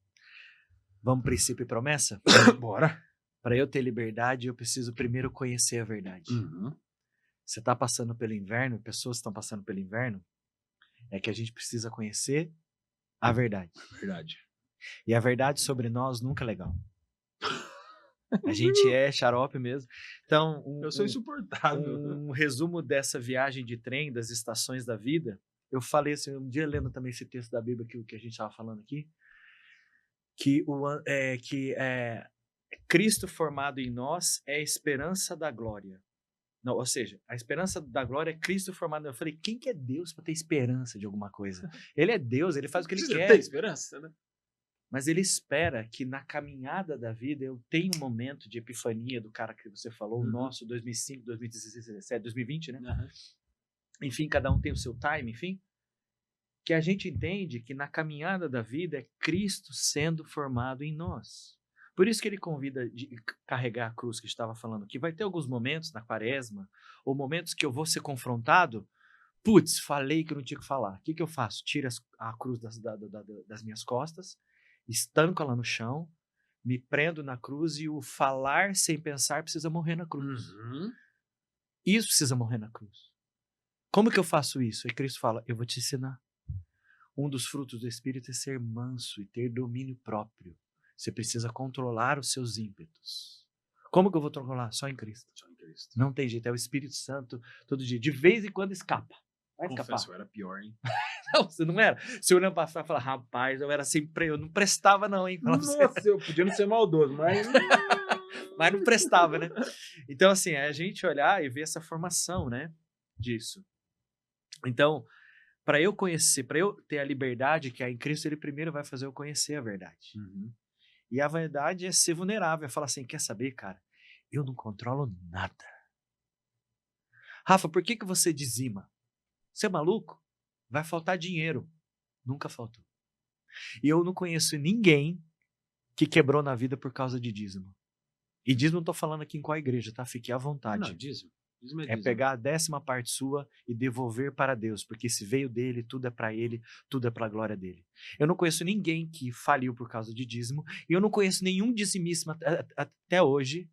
Vamos princípio e promessa? Bora. Para eu ter liberdade, eu preciso primeiro conhecer a verdade. Uhum. Você está passando pelo inverno, pessoas estão passando pelo inverno, é que a gente precisa conhecer a verdade. Verdade. E a verdade sobre nós nunca é legal. A gente é xarope mesmo. Então, Eu sou insuportável. um resumo dessa viagem de trem, das estações da vida, eu falei assim, um dia lendo também esse texto da Bíblia que a gente estava falando aqui, que Cristo formado em nós é a esperança da glória. Não, ou seja, a esperança da glória é Cristo formado. Eu falei, quem que é Deus para ter esperança de alguma coisa? Ele é Deus, ele faz o que ele quer. Tem esperança, né? Mas ele espera que na caminhada da vida eu tenha um momento de epifania do cara que você falou, o nosso, 2005, 2016, 2017, 2020, né? Uhum. Enfim, cada um tem o seu time, enfim. Que a gente entende que na caminhada da vida é Cristo sendo formado em nós. Por isso que ele convida de carregar a cruz que estava falando aqui. Vai ter alguns momentos na quaresma, ou momentos que eu vou ser confrontado. Putz, falei que eu não tinha que falar. O que eu faço? Tiro a cruz das minhas costas, estanco ela no chão, me prendo na cruz e o falar sem pensar precisa morrer na cruz. Uhum. Isso precisa morrer na cruz. Como que eu faço isso? Aí Cristo fala, eu vou te ensinar. Um dos frutos do Espírito é ser manso e ter domínio próprio. Você precisa controlar os seus ímpetos. Como que eu vou controlar? Só em Cristo. Só em Cristo. Não tem jeito, é o Espírito Santo todo dia. De vez em quando escapa. Vai Confesso, escapar. eu era pior, hein? Não, você não era. Se eu olhando pra fora e falar, rapaz, eu era sempre, eu não prestava não, hein? Nossa, eu podia não ser maldoso, mas... Mas não prestava, né? Então, assim, é a gente olhar e ver essa formação, né? Disso. Então, para eu conhecer, para eu ter a liberdade que há em Cristo, ele primeiro vai fazer eu conhecer a verdade. Uhum. E a verdade é ser vulnerável, é falar assim, quer saber, cara? Eu não controlo nada. Rafa, por que você dizima? Você é maluco? Vai faltar dinheiro. Nunca faltou. E eu não conheço ninguém que quebrou na vida por causa de dízimo. E dízimo não tô falando aqui em qual igreja, tá? Fique à vontade. Não, dízimo. Dízimo É pegar a 10ª parte sua e devolver para Deus, porque se veio dele, tudo é para ele, tudo é para a glória dele. Eu não conheço ninguém que faliu por causa de dízimo, e eu não conheço nenhum dizimista até hoje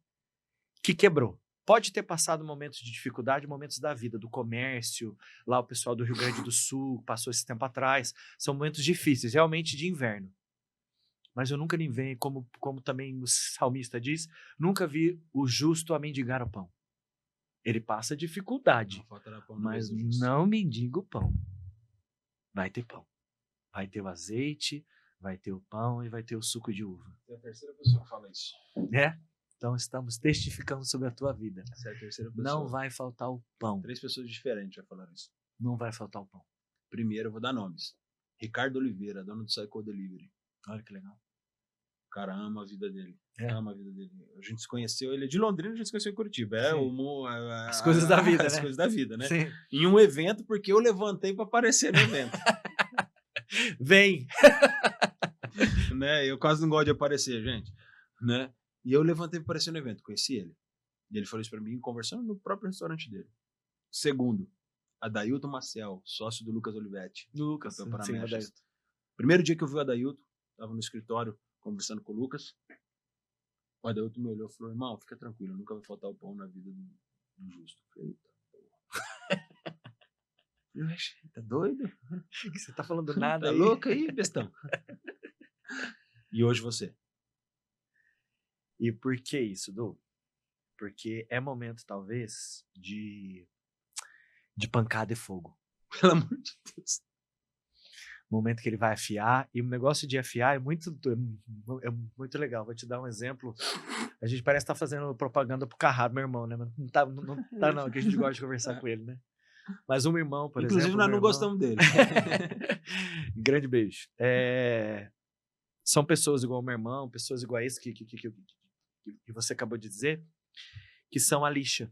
que quebrou. Pode ter passado momentos de dificuldade, momentos da vida, do comércio, lá o pessoal do Rio Grande do Sul passou esse tempo atrás, são momentos difíceis, realmente de inverno. Mas eu nunca nem vi, como também o salmista diz, nunca vi o justo a mendigar o pão. Ele passa dificuldade, mas não mendiga o pão. Vai ter pão. Vai ter o azeite, vai ter o pão e vai ter o suco de uva. Você é a terceira pessoa que fala isso. Né? Então estamos testificando sobre a tua vida. Você é a terceira pessoa. Não vai faltar o pão. 3 pessoas diferentes já falaram isso. Não vai faltar o pão. Primeiro, eu vou dar nomes. Ricardo Oliveira, dono do Psycho Delivery. Olha que legal. O cara ama a vida dele. É. Ama a vida dele. A gente se conheceu, ele é de Londrina, a gente se conheceu em Curitiba. As coisas da vida, as né? coisas da vida, né? Sim. Em um evento, porque eu levantei pra aparecer no evento. Vem! Né? Eu quase não gosto de aparecer, gente. Né? E eu levantei pra aparecer no evento, conheci ele. E ele falou isso pra mim, conversando no próprio restaurante dele. Segundo, Adailton Maciel, sócio do Lucas Olivetti. Lucas, campeão sim, Paramestres. Primeiro dia que eu vi o Adailton, tava no escritório conversando com o Lucas. O Adailton me olhou e falou: irmão, fica tranquilo, nunca vai faltar o pão na vida do justo. Eu falei, eita, tá doido? Você tá falando nada Tá aí? louco aí, bestão? E hoje você? E por que isso, Du? Porque é momento, talvez, de pancada e fogo. Pelo amor de Deus. Momento que ele vai afiar, e o negócio de afiar é muito legal. Vou te dar um exemplo. A gente parece estar fazendo propaganda pro Carraro, meu irmão, né? Mas não tá não, que a gente gosta de conversar com ele, né? Mas um irmão, por Inclusive, exemplo... nós não gostamos dele. Grande beijo. São pessoas igual ao meu irmão, pessoas igual a esse que você acabou de dizer, que são a lixa.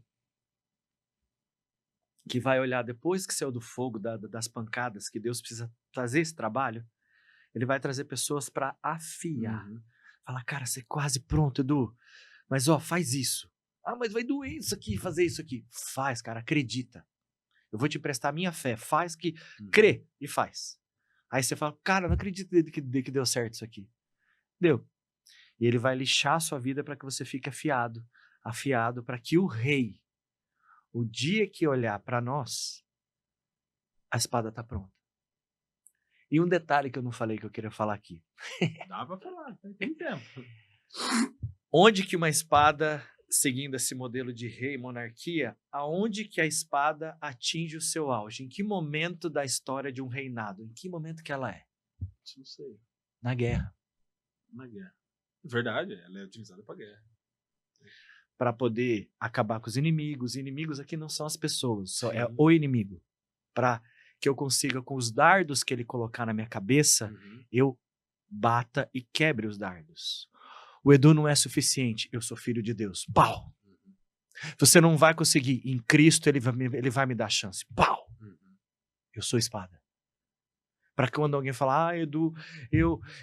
Que vai olhar depois que saiu do fogo, das pancadas, que Deus precisa trazer esse trabalho, ele vai trazer pessoas para afiar. Fala, cara, você é quase pronto, Edu, mas faz isso. Ah, mas vai doer isso aqui, fazer isso aqui. Faz, cara, acredita. Eu vou te emprestar a minha fé, faz que crê e faz. Aí você fala, cara, não acredito que deu certo isso aqui. Deu. E ele vai lixar a sua vida para que você fique afiado para que o rei, o dia que olhar para nós, a espada está pronta. E um detalhe que eu não falei que eu queria falar aqui. Dá pra falar, tem tempo. Onde que uma espada, seguindo esse modelo de rei e monarquia, aonde que a espada atinge o seu auge? Em que momento da história de um reinado? Em que momento que ela é? Não sei. Na guerra. Na guerra. Verdade, ela é utilizada pra guerra. Para poder acabar com os inimigos. Os inimigos aqui não são as pessoas, só é o inimigo. Para que eu consiga, com os dardos que ele colocar na minha cabeça, eu bata e quebre os dardos. O Edu não é suficiente, eu sou filho de Deus. Pau! Você não vai conseguir, em Cristo ele vai me dar chance. Pau! Eu sou espada. Para que quando alguém falar, Edu,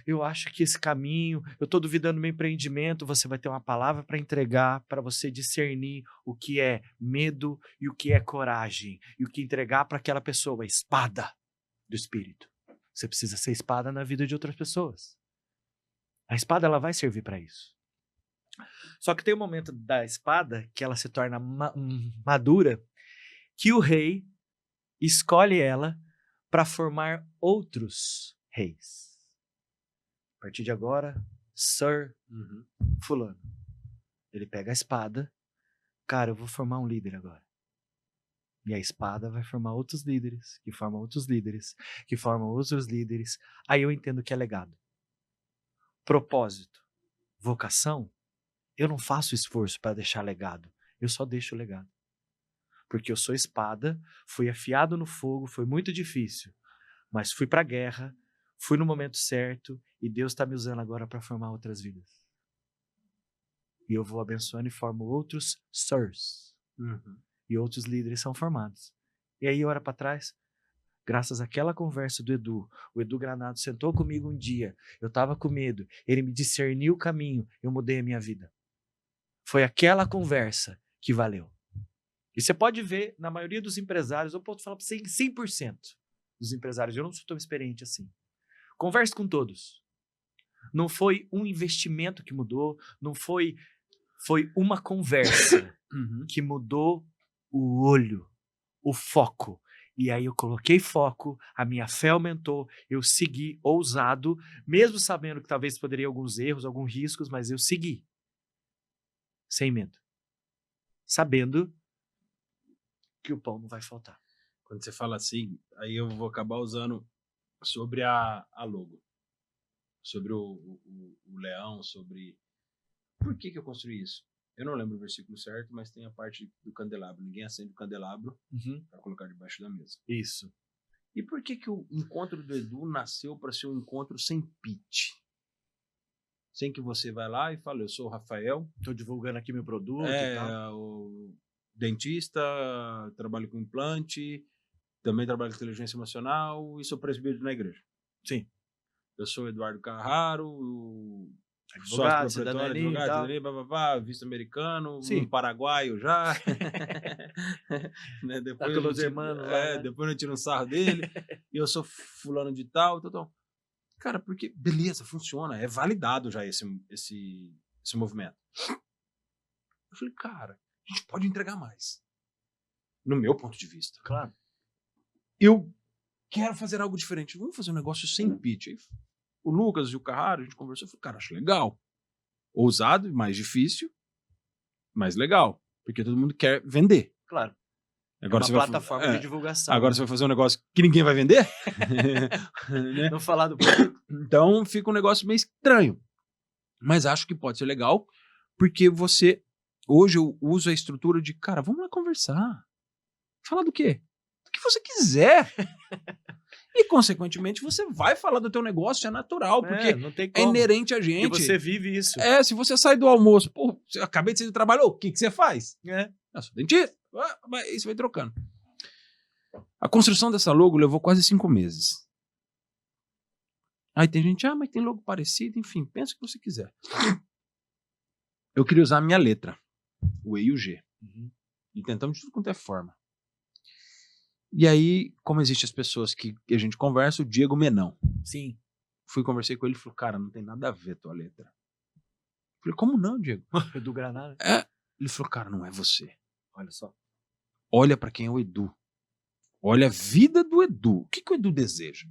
eu acho que esse caminho, eu estou duvidando do meu empreendimento, você vai ter uma palavra para entregar, para você discernir o que é medo e o que é coragem, e o que entregar para aquela pessoa, a espada do Espírito. Você precisa ser espada na vida de outras pessoas. A espada, ela vai servir para isso. Só que tem um momento da espada que ela se torna madura, que o rei escolhe ela para formar outros reis. A partir de agora, Sir Fulano. Ele pega a espada. Cara, eu vou formar um líder agora. E a espada vai formar outros líderes, que formam outros líderes, que formam outros líderes. Aí eu entendo que é legado. Propósito. Vocação. Eu não faço esforço para deixar legado. Eu só deixo legado. Porque eu sou espada, fui afiado no fogo, foi muito difícil. Mas fui para a guerra, fui no momento certo e Deus está me usando agora para formar outras vidas. E eu vou abençoando e formo outros sirs. E outros líderes são formados. E aí, hora para trás, graças àquela conversa do Edu, o Edu Granado sentou comigo um dia, eu estava com medo, ele me discerniu o caminho, eu mudei a minha vida. Foi aquela conversa que valeu. E você pode ver, na maioria dos empresários, eu posso falar para você, 100% dos empresários, eu não sou tão experiente assim. Converse com todos. Não foi um investimento que mudou, não foi uma conversa que mudou o olho, o foco. E aí eu coloquei foco, a minha fé aumentou, eu segui ousado, mesmo sabendo que talvez poderia alguns erros, alguns riscos, mas eu segui. Sem medo. Sabendo que o pão não vai faltar. Quando você fala assim, aí eu vou acabar usando sobre a logo. Sobre o leão, sobre... Por que eu construí isso? Eu não lembro o versículo certo, mas tem a parte do candelabro. Ninguém acende o candelabro para colocar debaixo da mesa. Isso. E por que o encontro do Edu nasceu para ser um encontro sem pitch? Sem que você vai lá e fale, eu sou o Rafael. Estou divulgando aqui meu produto e tal. O dentista, trabalho com implante, também trabalho com inteligência emocional e sou presbítero na igreja. Sim. Eu sou Eduardo Carraro, Advogado, advogado, visto americano, Sim. um paraguaio já. Né? Depois eu tiro um sarro dele. E eu sou fulano de tal. Cara, porque, beleza, funciona. É validado já esse movimento. Eu falei, cara, a gente pode entregar mais. No meu ponto de vista. Claro. Eu quero fazer algo diferente. Vamos fazer um negócio sem pitch. Aí, o Lucas e o Carraro, a gente conversou. Eu falei, cara, acho legal. Ousado, mais difícil, mas legal. Porque todo mundo quer vender. Claro. Agora é uma plataforma de divulgação. Agora você vai fazer um negócio que ninguém vai vender? Né? Não falar do produto. Então fica um negócio meio estranho. Mas acho que pode ser legal, porque hoje eu uso a estrutura de, cara, vamos lá conversar. Falar do quê? Do que você quiser. E, consequentemente, você vai falar do teu negócio, é natural, porque não tem como. É inerente a gente. E você vive isso. Se você sai do almoço, pô, acabei de sair do trabalho, o que você faz? Eu sou dentista. Mas isso vai trocando. A construção dessa logo levou quase 5 meses. Aí tem gente, mas tem logo parecido, enfim, pensa o que você quiser. Eu queria usar a minha letra, o E e o G. E tentamos de tudo quanto é forma. E aí, como existem as pessoas que a gente conversa, o Diego Menão. Sim. Conversei com ele e falou, cara, não tem nada a ver tua letra. Eu falei, como não, Diego? Do Granada? Ele falou, cara, não é você. Olha só. Olha pra quem é o Edu. Olha a vida do Edu. O que o Edu deseja?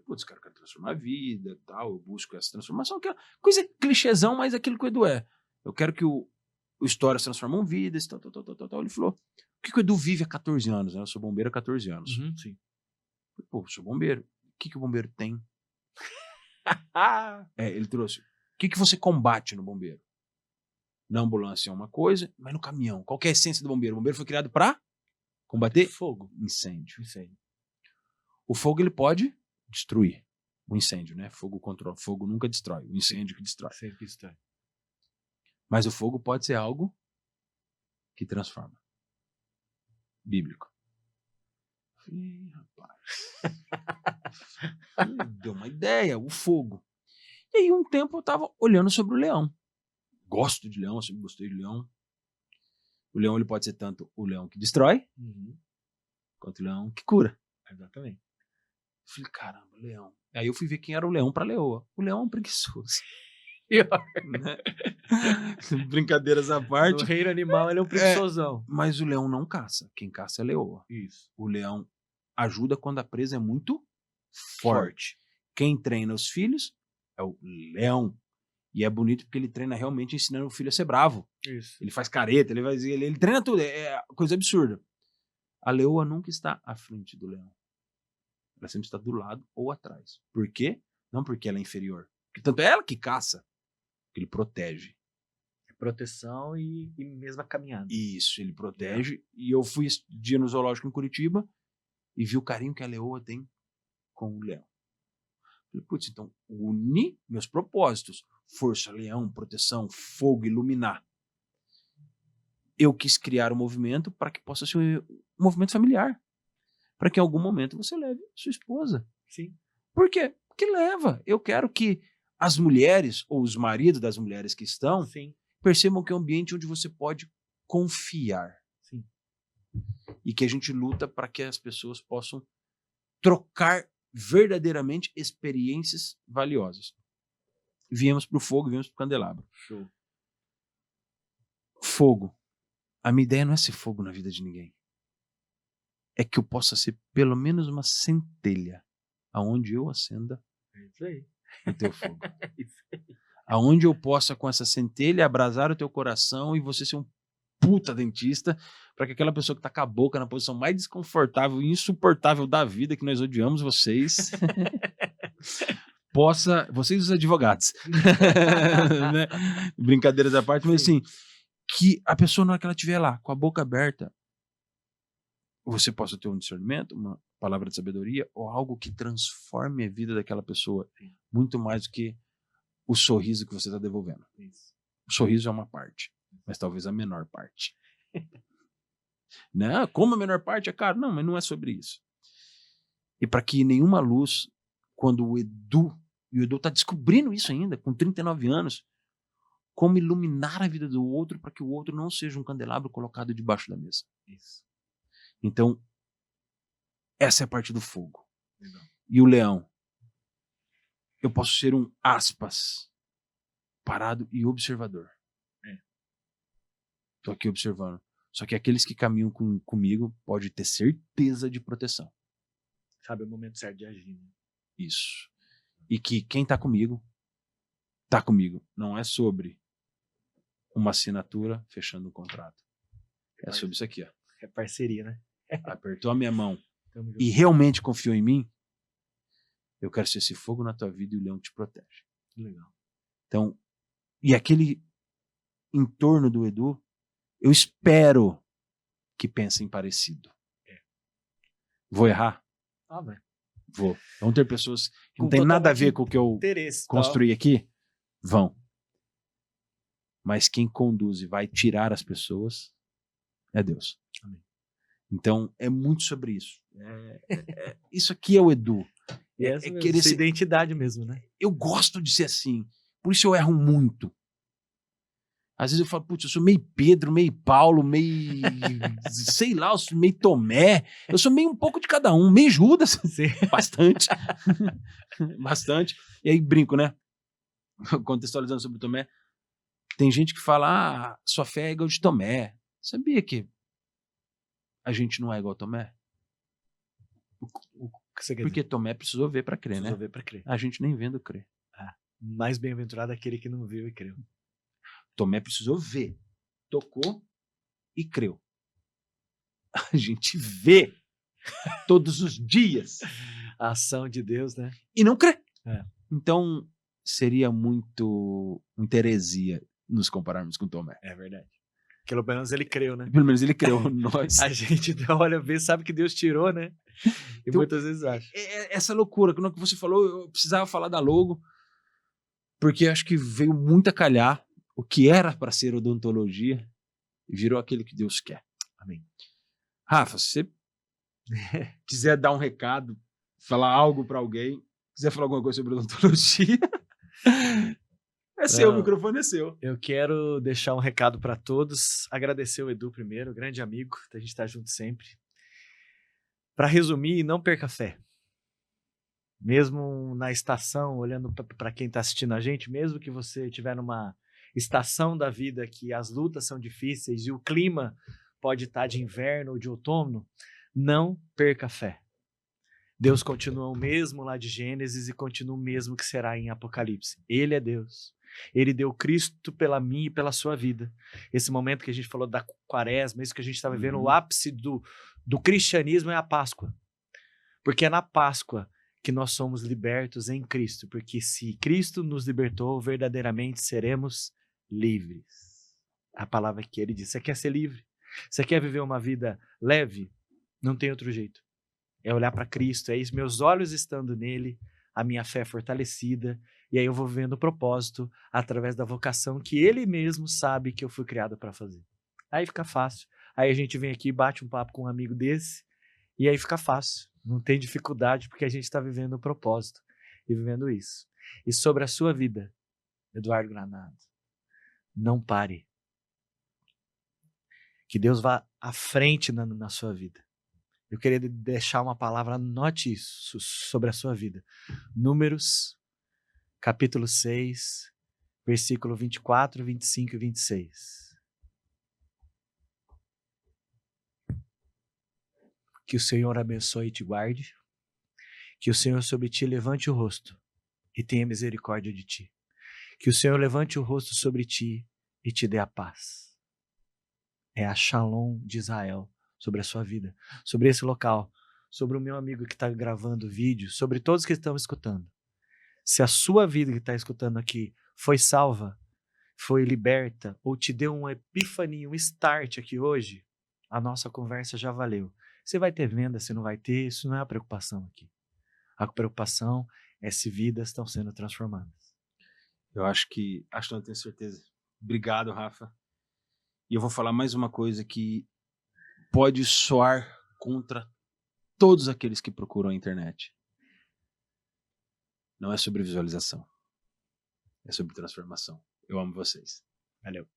Putz, cara, eu quero transformar a vida, tal, eu busco essa transformação, que é coisa clichêzão, mas é aquilo que o Edu é. Eu quero que o Histórias transformam vidas, tal. Ele falou, o que o Edu vive há 14 anos? Né? Eu sou bombeiro há 14 anos. Sim. Pô, eu sou bombeiro. O que o bombeiro tem? Ele trouxe. O que você combate no bombeiro? Na ambulância é uma coisa, mas no caminhão, qual que é a essência do bombeiro? O bombeiro foi criado para combater fogo, incêndio. O fogo ele pode destruir o incêndio, né? Fogo controla, fogo nunca destrói, o incêndio que destrói. Sempre destrói. Mas o fogo pode ser algo que transforma. Bíblico. Falei, rapaz. Deu uma ideia, o fogo. E aí um tempo eu tava olhando sobre o leão. Gosto de leão, eu sempre gostei de leão. O leão ele pode ser tanto o leão que destrói, quanto o leão que cura. Exatamente. Eu falei, caramba, leão. Aí eu fui ver quem era o leão pra leoa. O leão é um preguiçoso. Né? Brincadeiras à parte. No reino animal ele é um preguiçosão. Mas o leão não caça. Quem caça é a leoa. Isso. O leão ajuda quando a presa é muito forte. Quem treina os filhos é o leão. E é bonito porque ele treina realmente ensinando o filho a ser bravo. Isso. Ele faz careta, ele treina tudo. É coisa absurda. A leoa nunca está à frente do leão. Ela sempre está do lado ou atrás. Por quê? Não porque ela é inferior. Porque tanto é ela que caça. Porque ele protege. É proteção e mesma caminhada. Isso, ele protege. E eu fui esse dia no zoológico em Curitiba e vi o carinho que a leoa tem com o leão. Falei, putz, então uni meus propósitos. Força, leão, proteção, fogo, iluminar. Eu quis criar um movimento para que possa ser um movimento familiar. Para que em algum momento você leve sua esposa. Sim. Por quê? Porque leva. Eu quero que as mulheres, ou os maridos das mulheres que estão, percebam que é um ambiente onde você pode confiar. Sim. E que a gente luta para que as pessoas possam trocar verdadeiramente experiências valiosas. Viemos para o fogo, viemos para o candelabro. Show. Fogo. A minha ideia não é ser fogo na vida de ninguém. É que eu possa ser pelo menos uma centelha aonde eu acenda o teu fogo. Aonde eu possa com essa centelha abrasar o teu coração e você ser um puta dentista para que aquela pessoa que tá com a boca na posição mais desconfortável e insuportável da vida, que nós odiamos vocês, possa, vocês os advogados, né? Brincadeiras à parte, mas assim, que a pessoa, na hora que ela estiver lá, com a boca aberta, você possa ter um discernimento, uma palavra de sabedoria, ou algo que transforme a vida daquela pessoa, muito mais do que o sorriso que você está devolvendo. Isso. O sorriso é uma parte, mas talvez a menor parte. Não, como a menor parte é caro? Não, mas não é sobre isso. E para que nenhuma luz, quando o Edu está descobrindo isso ainda, com 39 anos, como iluminar a vida do outro para que o outro não seja um candelabro colocado debaixo da mesa. Isso. Então, essa é a parte do fogo. Legal. E o leão, eu posso ser um aspas, parado e observador. Estou aqui observando. Só que aqueles que caminham comigo podem ter certeza de proteção. Sabe o momento certo de agir. Né? Isso. E que quem está comigo. Não é sobre uma assinatura fechando um contrato. É sobre isso aqui, ó. É parceria, né? Apertou a minha mão e realmente confiou em mim, eu quero ser esse fogo na tua vida e o leão te protege. Legal. Então, e aquele entorno do Edu, eu espero que pensem parecido. Vou errar? Vai. Vou. Vão ter pessoas que não tem nada a ver com o que eu construí aqui? Vão. Mas quem conduz e vai tirar as pessoas é Deus. Amém. Então, é muito sobre isso. Isso aqui é o Edu. Essa é identidade mesmo, né? Eu gosto de ser assim. Por isso eu erro muito. Às vezes eu falo, putz, eu sou meio Pedro, meio Paulo, meio... sei lá, eu sou meio Tomé. Eu sou meio um pouco de cada um. Meio Judas. Sim. Bastante. Bastante. E aí brinco, né? Contextualizando sobre Tomé. Tem gente que fala, sua fé é igual de Tomé. Sabia que a gente não é igual a Tomé? Porque Tomé precisou ver para crer, né? Precisou ver para crer. A gente nem vendo crer. Mais bem-aventurado aquele que não viu e creu. Tomé precisou ver, tocou e creu. A gente vê todos os dias a ação de Deus, né? E não crê. Então, seria muito heresia nos compararmos com Tomé. É verdade. Pelo menos ele creu, né? Pelo menos ele creu. Nós. A gente olha, vê, sabe que Deus tirou, né? E então, muitas vezes acha. Essa loucura, que você falou, eu precisava falar da logo, porque acho que veio muito a calhar. O que era para ser odontologia virou aquele que Deus quer. Amém. Rafa, se você quiser dar um recado, falar algo para alguém, quiser falar alguma coisa sobre odontologia, seu, o microfone é seu. Eu quero deixar um recado para todos, agradecer o Edu primeiro, grande amigo, a gente está junto sempre. Para resumir, não perca fé. Mesmo na estação, olhando para quem está assistindo a gente, mesmo que você estiver numa estação da vida que as lutas são difíceis e o clima pode estar de inverno ou de outono, não perca fé. Deus continua o mesmo lá de Gênesis e continua o mesmo que será em Apocalipse. Ele é Deus. Ele deu Cristo pela minha e pela sua vida. Esse momento que a gente falou da quaresma, isso que a gente está vivendo, o ápice do cristianismo é a Páscoa. Porque é na Páscoa que nós somos libertos em Cristo. Porque se Cristo nos libertou, verdadeiramente seremos livres. A palavra que ele diz. Você quer ser livre? Você quer viver uma vida leve? Não tem outro jeito. É olhar para Cristo, é isso. Meus olhos estando nele, a minha fé é fortalecida, e aí eu vou vivendo o propósito através da vocação que ele mesmo sabe que eu fui criado para fazer. Aí fica fácil. Aí a gente vem aqui, bate um papo com um amigo desse, e aí fica fácil. Não tem dificuldade, porque a gente está vivendo o propósito e vivendo isso. E sobre a sua vida, Eduardo Granado, não pare. Que Deus vá à frente na sua vida. Eu queria deixar uma palavra, anote isso, sobre a sua vida. Números, capítulo 6, versículo 24, 25 e 26. Que o Senhor abençoe e te guarde. Que o Senhor sobre ti levante o rosto e tenha misericórdia de ti. Que o Senhor levante o rosto sobre ti e te dê a paz. É a Shalom de Israel sobre a sua vida, sobre esse local, sobre o meu amigo que está gravando o vídeo, sobre todos que estão escutando. Se a sua vida que está escutando aqui foi salva, foi liberta, ou te deu uma epifania, um start aqui hoje, a nossa conversa já valeu. Você vai ter venda, você não vai ter, isso não é a preocupação aqui. A preocupação é se vidas estão sendo transformadas. Acho que não tenho certeza. Obrigado, Rafa. E eu vou falar mais uma coisa que pode soar contra todos aqueles que procuram a internet. Não é sobre visualização. É sobre transformação. Eu amo vocês. Valeu.